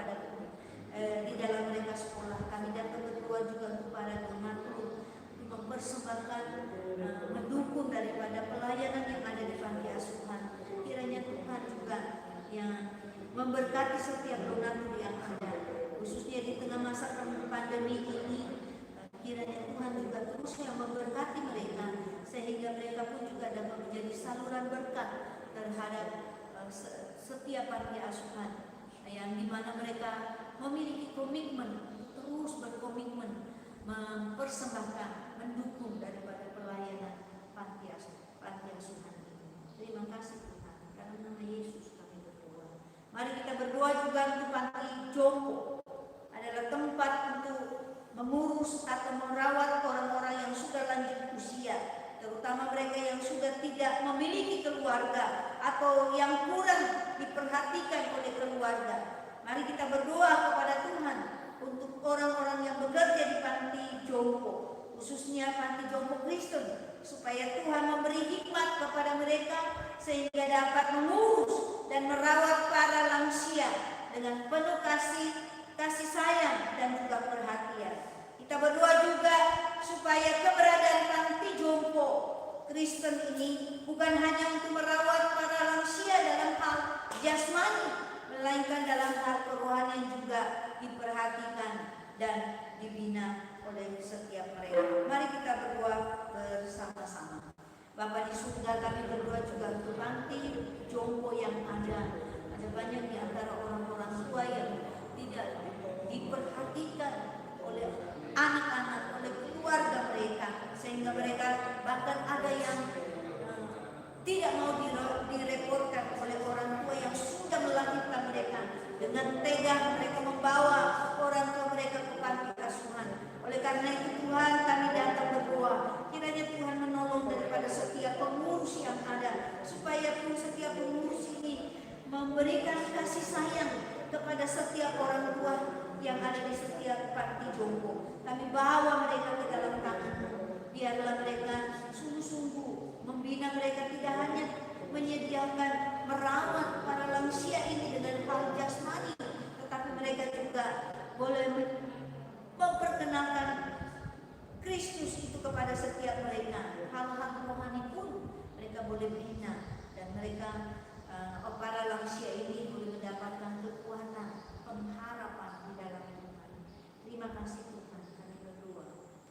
di dalam mereka sekolah. Kami datang berdoa juga untuk para donatur untuk mempersembahkan mendukung daripada pelayanan yang ada di panti asuhan. Kiranya Tuhan juga yang memberkati setiap donatur yang ada, khususnya di tengah masa pandemi ini. Kiranya Tuhan juga terus yang memberkati mereka sehingga mereka pun juga dapat menjadi saluran berkat terhadap setiap panti asuhan yang dimana mereka memiliki komitmen, terus berkomitmen mempersembahkan, mendukung daripada pelayanan panti asuhan ini. Terima kasih Tuhan, karena nama Yesus kami berdoa. Mari kita berdoa juga untuk panti jompo, adalah tempat untuk mengurus atau merawat orang-orang yang sudah lanjut usia, terutama mereka yang sudah tidak memiliki keluarga atau yang kurang diperhatikan oleh keluarga. Mari kita berdoa kepada Tuhan untuk orang-orang yang bekerja di panti jompo, khususnya panti jompo Kristen, supaya Tuhan memberi hikmat kepada mereka sehingga dapat mengurus dan merawat para lansia dengan penuh kasih sayang dan juga perhatian. Kita berdoa juga supaya keberadaan panti jompo Kristen ini bukan hanya untuk merawat para lansia dalam hal jasmani, melainkan dalam hal kerohanian juga diperhatikan dan dibina oleh setiap mereka. Mari kita berdoa bersama-sama. Bapa di surga, kami berdoa juga untuk panti jompo yang ada. Ada banyak di antara orang-orang tua yang tidak diperhatikan oleh anak-anak, oleh keluarga mereka, sehingga mereka bahkan ada yang tidak mau direportkan oleh orang tua yang sudah melahirkan mereka. Dengan tega mereka membawa orang tua mereka ke panti asuhan. Oleh karena itu Tuhan, kami datang berdoa, kiranya Tuhan menolong memberikan kasih sayang kepada setiap orang tua yang ada di setiap panti jompo. Kami bawa mereka ke dalam tangan-Mu. Biarlah mereka sungguh-sungguh membina mereka, tidak hanya menyediakan merawat para lansia ini dengan hal jasmani, tetapi mereka juga boleh memperkenalkan Kristus itu kepada setiap mereka. Hal-hal rohani pun mereka boleh bina, dan mereka para lansia ini boleh mendapatkan kekuatan, pengharapan di dalam Tuhan. Terima kasih Tuhan, kami berdoa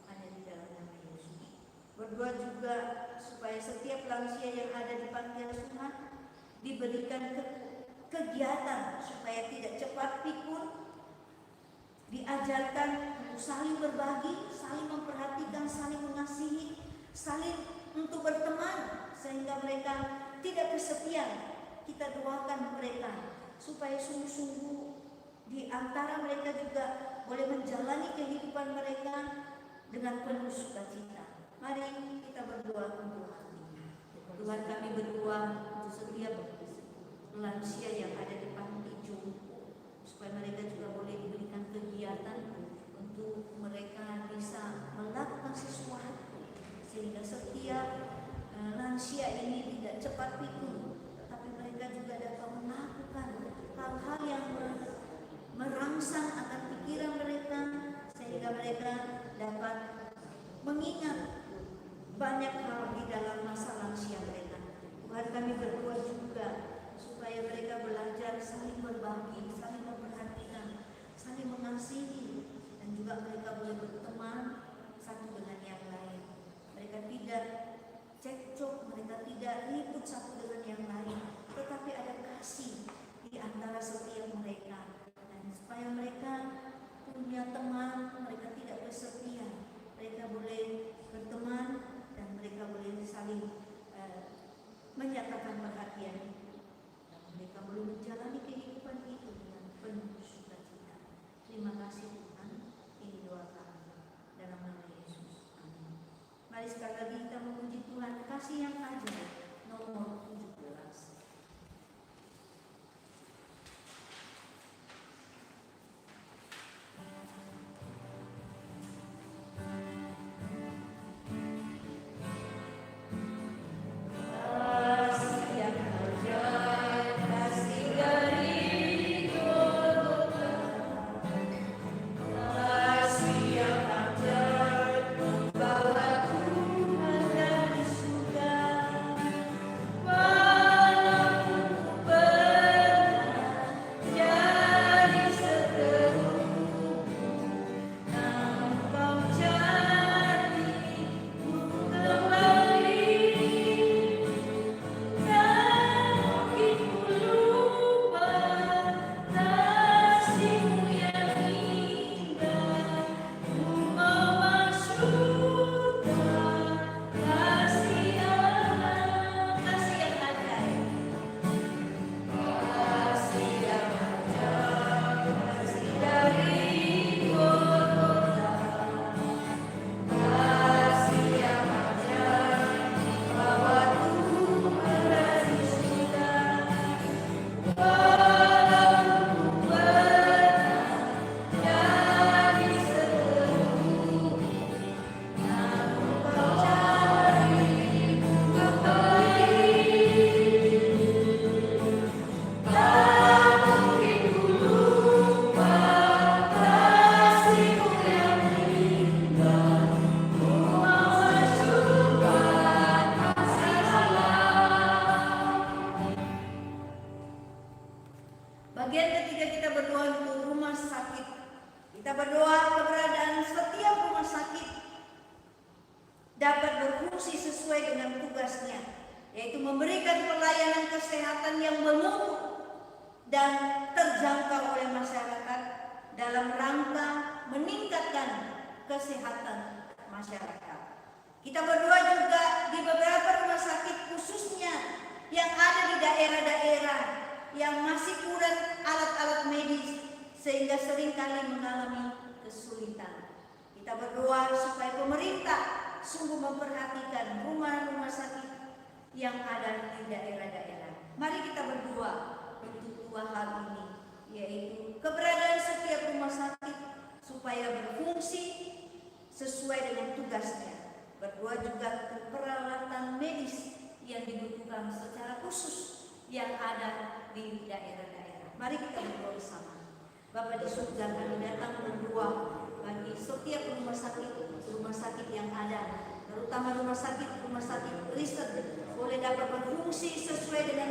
hanya di dalam nama Yesus. Berdoa juga supaya setiap lansia yang ada di panti asuhan diberikan kegiatan supaya tidak cepat pikun, diajarkan untuk saling berbagi, saling memperhatikan, saling mengasihi, saling untuk berteman, sehingga mereka tidak kesepian. Kita doakan mereka supaya sungguh-sungguh di antara mereka juga boleh menjalani kehidupan mereka dengan penuh sukacita. Mari kita berdoa untuk Tuhan. Tuhan, kami berdoa untuk setiap lansia yang ada di panti jompo, supaya mereka juga boleh diberikan kegiatan untuk mereka bisa melakukan sesuatu, sehingga setiap lansia ini tidak cepat pikun, tetapi mereka juga dapat melakukan hal-hal yang merangsang akan pikiran mereka, sehingga mereka dapat mengingat banyak hal di dalam masa lansia mereka. Tuhan, kami berdoa juga supaya mereka belajar saling berbagi, saling memperhatikan, saling mengasihi, dan juga mereka boleh berteman satu dengan yang lain. Mereka tidak cekcok, mereka tidak ribut satu dengan yang lain, tetapi ada kasih di antara setiap mereka. Dan supaya mereka punya teman, mereka tidak kesepian, mereka boleh berteman, dan mereka boleh saling menyatakan perhatian, dan mereka boleh menjalani kehidupan itu dengan penuh sukacita. Terima kasih Tuhan, ini doa kami dalam nama Yesus. Amin. Mari sekali lagi kita memuji Tuhan. Kasih yang ajaib nomor 17. Bagian ketiga kita berdoa untuk rumah sakit. Kita berdoa keberadaan setiap rumah sakit dapat berfungsi sesuai dengan tugasnya, yaitu memberikan pelayanan kesehatan yang menyeluruh dan terjangkau oleh masyarakat dalam rangka meningkatkan kesehatan masyarakat. Kita berdoa juga di beberapa rumah sakit, khususnya yang ada di daerah-daerah yang masih kurang alat-alat medis, sehingga seringkali mengalami kesulitan. Kita berdoa supaya pemerintah sungguh memperhatikan rumah-rumah sakit yang ada di daerah-daerah. Mari kita berdoa untuk dua hal ini, yaitu keberadaan setiap rumah sakit supaya berfungsi sesuai dengan tugasnya. Berdua juga peralatan medis yang dibutuhkan secara khusus yang ada di daerah-daerah. Mari kita berdoa bersama. Bapa di surga, kami datang berdoa bagi setiap rumah sakit yang ada, terutama rumah sakit riset boleh dapat berfungsi sesuai dengan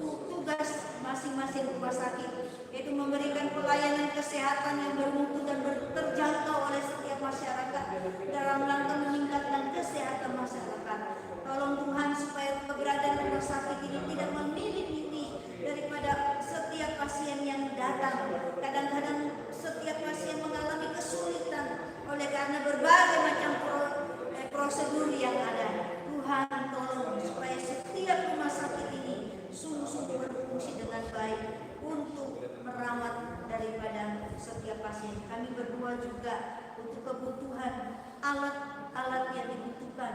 tugas masing-masing rumah sakit, yaitu memberikan pelayanan kesehatan yang bermutu dan terjangkau oleh setiap masyarakat dalam rangka meningkatkan kesehatan masyarakat. Tolong Tuhan supaya keberadaan rumah sakit ini tidak memilih-milih daripada setiap pasien yang datang. Kadang-kadang setiap pasien mengalami kesulitan oleh karena berbagai macam prosedur yang ada. Tuhan tolong supaya setiap rumah sakit ini sungguh-sungguh berfungsi dengan baik untuk merawat daripada setiap pasien. Kami berdoa juga untuk kebutuhan alat-alat yang dibutuhkan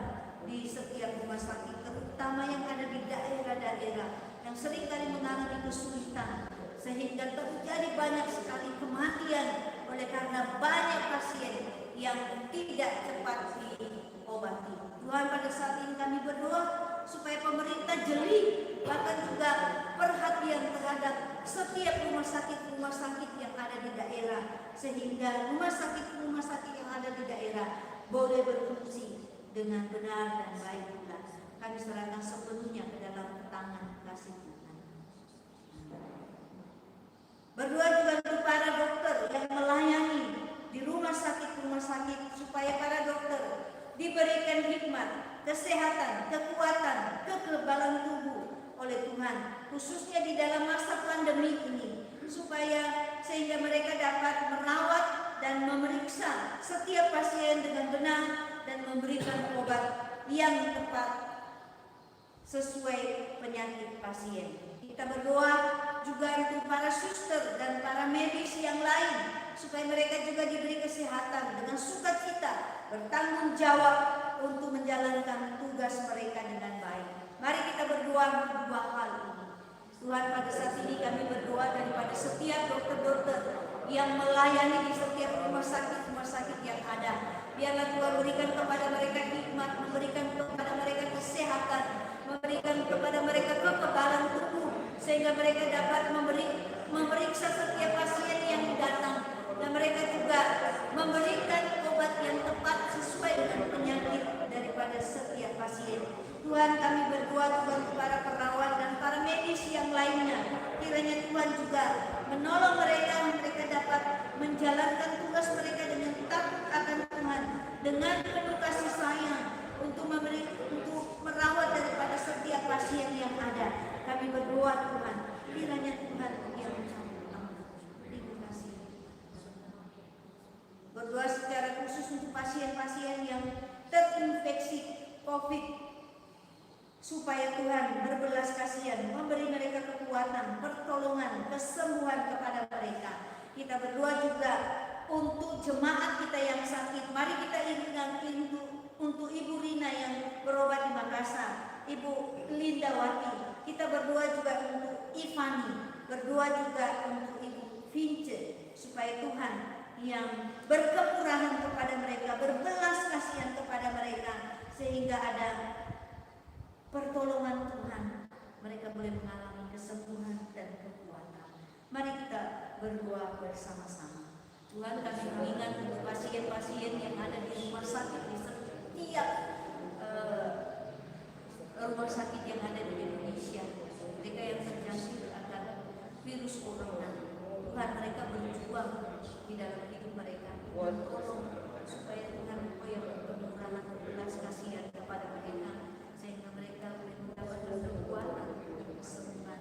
di setiap rumah sakit, terutama yang ada di daerah-daerah yang seringkali mengalami kesulitan, sehingga terjadi banyak sekali kematian oleh karena banyak pasien yang tidak cepat diobati. Tuhan, pada saat ini kami berdoa supaya pemerintah jeli, bahkan juga perhatian terhadap setiap rumah sakit yang ada di daerah, sehingga rumah sakit yang ada di daerah boleh berfungsi dengan benar dan baik pula. Kami serahkan sepenuhnya ke dalam tangan kasih Tuhan. Berdoa juga untuk para dokter yang melayani di rumah sakit supaya para dokter diberikan hikmat, kesehatan, kekuatan, kekebalan tubuh oleh Tuhan, khususnya di dalam masa pandemi ini, sehingga mereka dapat merawat dan memeriksa setiap pasien dengan benar dan memberikan obat yang tepat sesuai penyakit pasien. Kita berdoa juga untuk para suster dan para medis yang lain supaya mereka juga diberi kesehatan dengan sukacita, bertanggung jawab untuk menjalankan tugas mereka dengan baik. Mari kita berdoa untuk dua hal ini. Tuhan, pada saat ini kami berdoa daripada setiap dokter-dokter yang melayani di setiap rumah sakit yang ada. Biarlah Tuhan berikan kepada mereka hikmat, memberikan kepada mereka kesehatan, memberikan kepada mereka kekebalan tubuh, sehingga mereka dapat memeriksa setiap pasien yang datang, dan mereka juga memberikan obat yang tepat sesuai dengan penyakit daripada setiap pasien. Tuhan, kami berdoa juga untuk para perawat dan para medis yang lainnya. Kiranya Tuhan juga menolong mereka dapat menjalankan tugas mereka dengan takut akan Tuhan, dengan penuh kasih sayang untuk merawat daripada setiap pasien yang ada. Kami berdoa Tuhan, kiranya Tuhan yang mencampur tangan. Terima kasih. Berdoa secara khusus untuk pasien-pasien yang terinfeksi COVID, supaya Tuhan berbelas kasihan, memberi mereka kekuatan, pertolongan, kesembuhan kepada mereka. Kita berdoa juga untuk jemaat kita yang sakit. Mari kita ingat untuk Ibu Rina yang berobat di Makassar, Ibu Lindawati. Kita berdoa juga untuk Ivani, berdoa juga untuk Ibu Vince, supaya Tuhan yang berkemurahan kepada mereka, berbelas kasihan kepada mereka, sehingga ada pertolongan Tuhan, mereka boleh mengalami kesembuhan dan kekuatan. Mari kita berdoa bersama-sama. Tuhan, kami mengingat untuk pasien-pasien yang ada di rumah sakit, di setiap rumah sakit yang ada di Indonesia, mereka yang terjangkit akan virus corona. Tuhan, mereka berjuang di dalam hidup mereka. Tuhan, tolong supaya Tuhan yang berkemurahan, berbelas kasihan kepada mereka, sehingga mereka boleh mendapatkan kekuatan untuk kesembuhan.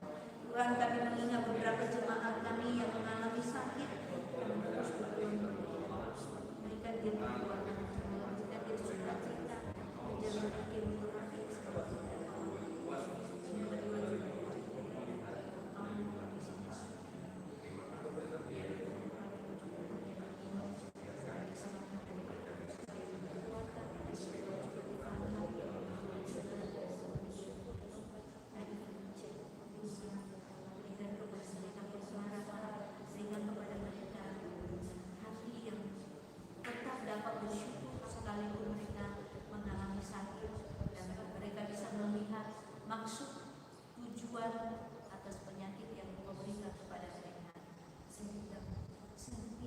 Tuhan, kami mengingat beberapa jemaat kami yang mengalami sakit, kami terus berdoa, berikan dia kekuatan, berikan dia sukacita, menjalani kehidupan kita seperti itu. dapat bersyukur sekalipun mereka mengalami sakit, dan mereka bisa melihat maksud tujuan atas penyakit yang Engkau berikan kepada mereka, sehingga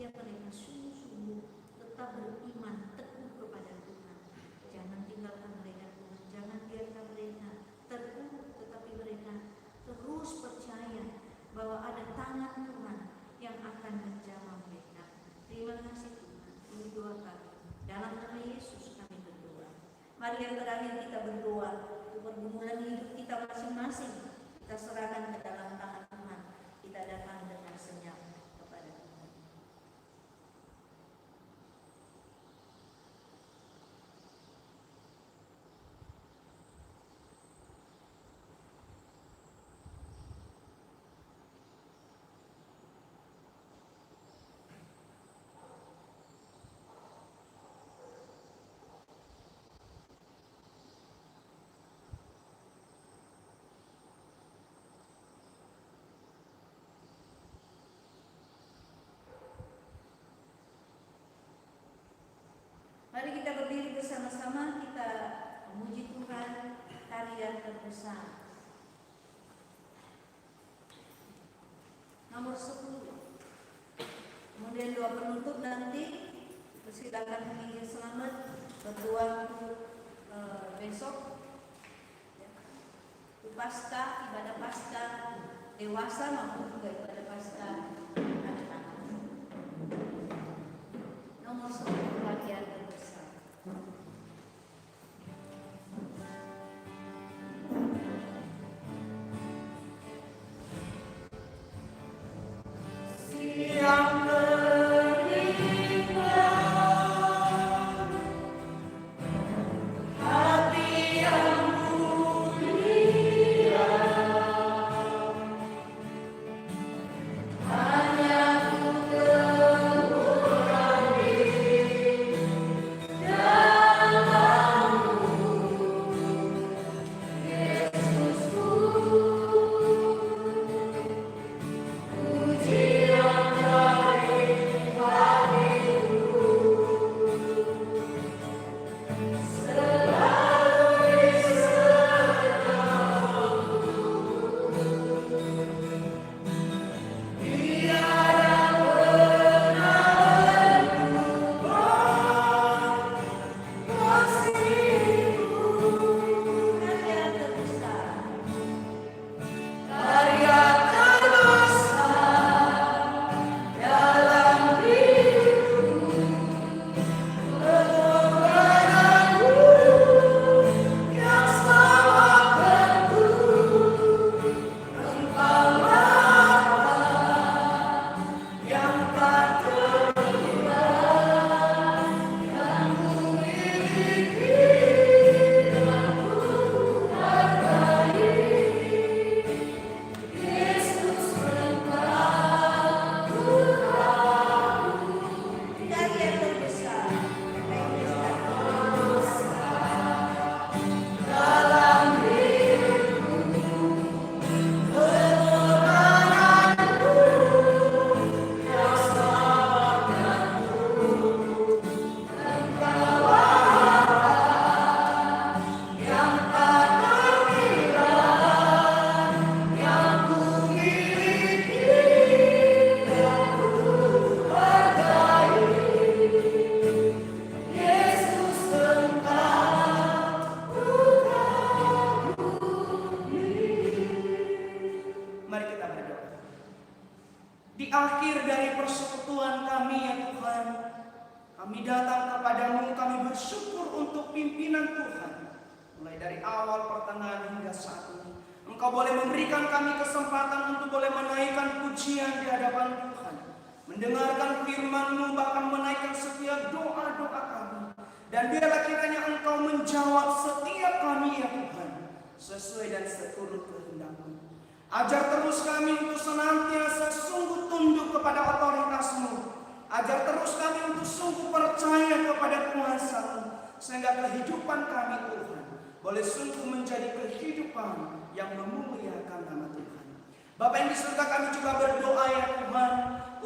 mereka sungguh-sungguh tetap beriman teguh kepada Tuhan. Jangan tinggalkan mereka Tuhan, jangan biarkan mereka terpuruk, tetapi mereka terus percaya bahwa ada tangan Tuhan yang akan menjamah mereka. Terima kasih Tuhan. Ini doa kami. Dalam nama Yesus kami berdoa. Mari yang terakhir kita berdoa untuk pergumulan hidup kita masing-masing. Kita serahkan ke dalam tangan Tuhan. Kita datang dengan senyap kepada Tuhan. Mari kita berdiri bersama-sama, kita memuji Tuhan, tarian terbesar. Nomor 10. Kemudian doa penutup nanti, persilakan penginjil selamat berdoa untuk besok. Untuk Paskah, ibadah Paskah dewasa maupun juga ibadah Paskah anak-anak. Nomor 10 bagian terbesar. Di akhir dari persekutuan kami ya Tuhan, kami datang kepadamu, kami bersyukur untuk pimpinan Tuhan. Mulai dari awal, pertengahan hingga saat ini. Engkau boleh memberikan kami kesempatan untuk boleh menaikkan pujian di hadapan Tuhan. Mendengarkan firman-Mu, bahkan menaikkan setiap doa-doa kami. Dan biarlah kiranya Engkau menjawab setiap kami ya Tuhan, sesuai dan seturut kehendak-Mu. Ajar terus kami untuk senantiasa sungguh tunduk kepada otoritas-Mu. Ajar terus kami untuk sungguh percaya kepada kuasa-Mu, sehingga kehidupan kami Tuhan boleh sungguh menjadi kehidupan yang memuliakan nama Tuhan. Bapa yang di surga, kami juga berdoa ya Tuhan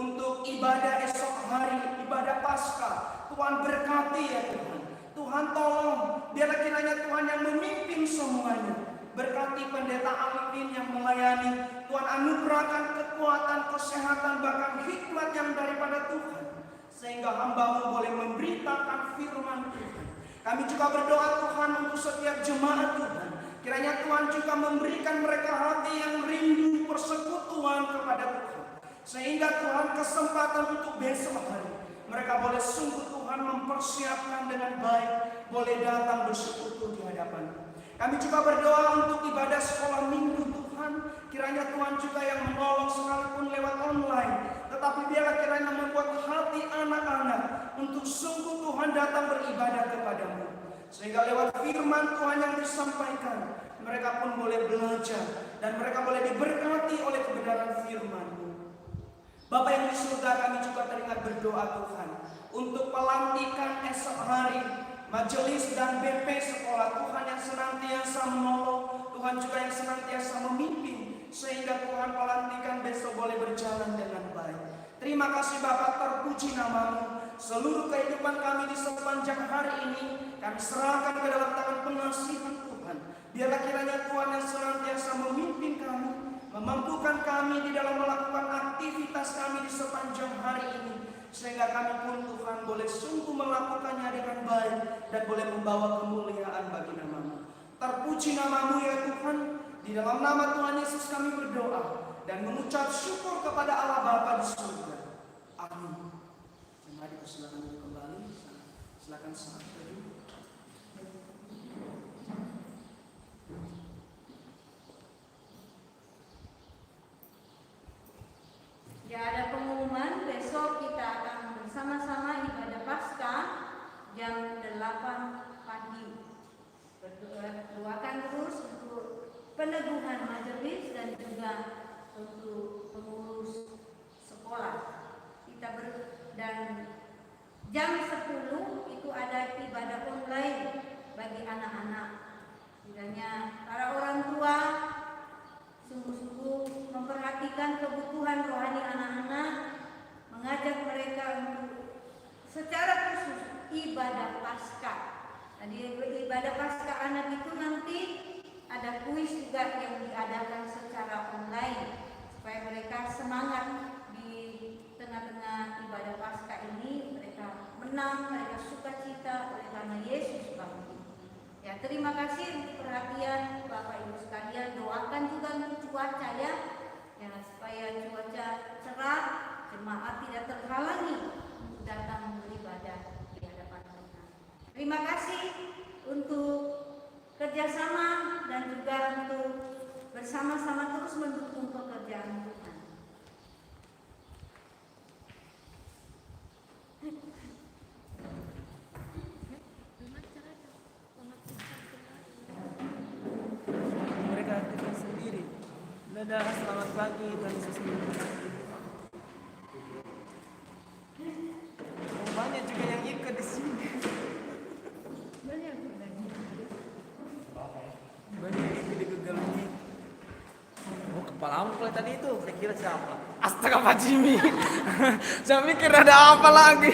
untuk ibadah esok hari, ibadah Paskah. Tuhan berkati ya Tuhan. Tuhan tolong, biarlah kiranya Tuhan yang memimpin semuanya. Berkati pendeta Alvin yang melayani. Tuhan anugerahkan kekuatan, kesehatan, bahkan hikmat yang daripada Tuhan. Sehingga hamba-Mu boleh memberitakan firman Tuhan. Kami juga berdoa Tuhan untuk setiap jemaat Tuhan. Kiranya Tuhan juga memberikan mereka hati yang rindu persekutuan kepada Tuhan. Sehingga Tuhan kesempatan untuk besok hari mereka boleh sungguh Tuhan mempersiapkan dengan baik, boleh datang bersekutu di hadapan-Mu. Kami juga berdoa untuk ibadah sekolah minggu Tuhan. Kiranya Tuhan juga yang menolong sekalipun lewat online. Tetapi biarlah kiranya membuat hati anak-anak untuk sungguh Tuhan datang beribadah kepada-Mu. Sehingga lewat firman Tuhan yang disampaikan, mereka pun boleh belajar dan mereka boleh diberkati oleh kebenaran firman-Mu. Bapak yang di surga, kami juga teringat berdoa Tuhan untuk pelantikan esok hari majelis dan BP sekolah. Tuhan yang senantiasa menolong, Tuhan juga yang senantiasa memimpin, sehingga Tuhan pelantikan besok boleh berjalan dengan baik. Terima kasih Bapak, terpuji nama-Mu. Seluruh kehidupan kami di sepanjang hari ini kami serahkan ke dalam tangan pengasihan Tuhan. Biarlah kiranya Tuhan yang senantiasa memimpin kami, memampukan kami di dalam melakukan aktivitas kami di sepanjang hari ini, sehingga kami pun Tuhan boleh sungguh melakukannya dengan baik dan boleh membawa kemuliaan bagi nama-Mu. Terpuji nama-Mu ya Tuhan. Di dalam nama Tuhan Yesus kami berdoa dan mengucap syukur kepada Allah Bapa di surga. Amin. Mari silakan duduk kembali. Silakan saat teduh. Ya, ada pengumuman, besok kita akan bersama-sama ibadah Paskah jam 8 pagi. Doakan terus untuk peneguhan majelis dan juga untuk pengurus sekolah. Dan jam 10 itu ada ibadah online bagi anak-anak. Kiranya para orang tua sungguh-sungguh memperhatikan kebutuhan rohani anak-anak, mengajak mereka untuk secara khusus ibadah Paskah. Di ibadah Paskah anak itu nanti ada kuis juga yang diadakan secara online supaya mereka semangat di tengah-tengah ibadah Paskah ini. Mereka menang, mereka sukacita oleh karena Yesus bangkit. Ya, terima kasih untuk perhatian Bapak Ibu sekalian. Doakan juga untuk cuaca ya, supaya cuaca cerah, jemaat tidak terhalangi untuk datang beribadah di hadapan Tuhan. Terima kasih untuk kerjasama dan juga untuk bersama-sama terus mendukung pekerjaan Tuhan. Mereka aktifkan sendiri. Dadah, selamat pagi, Tuhan Yesus memberkati. Banyak juga yang ikut di sini. Banyak yang ikut di Google Meet. Oh, kepalamu kalau tadi itu, saya kira siapa? Astaga Pak Jimmy. Saya mikir ada apa lagi.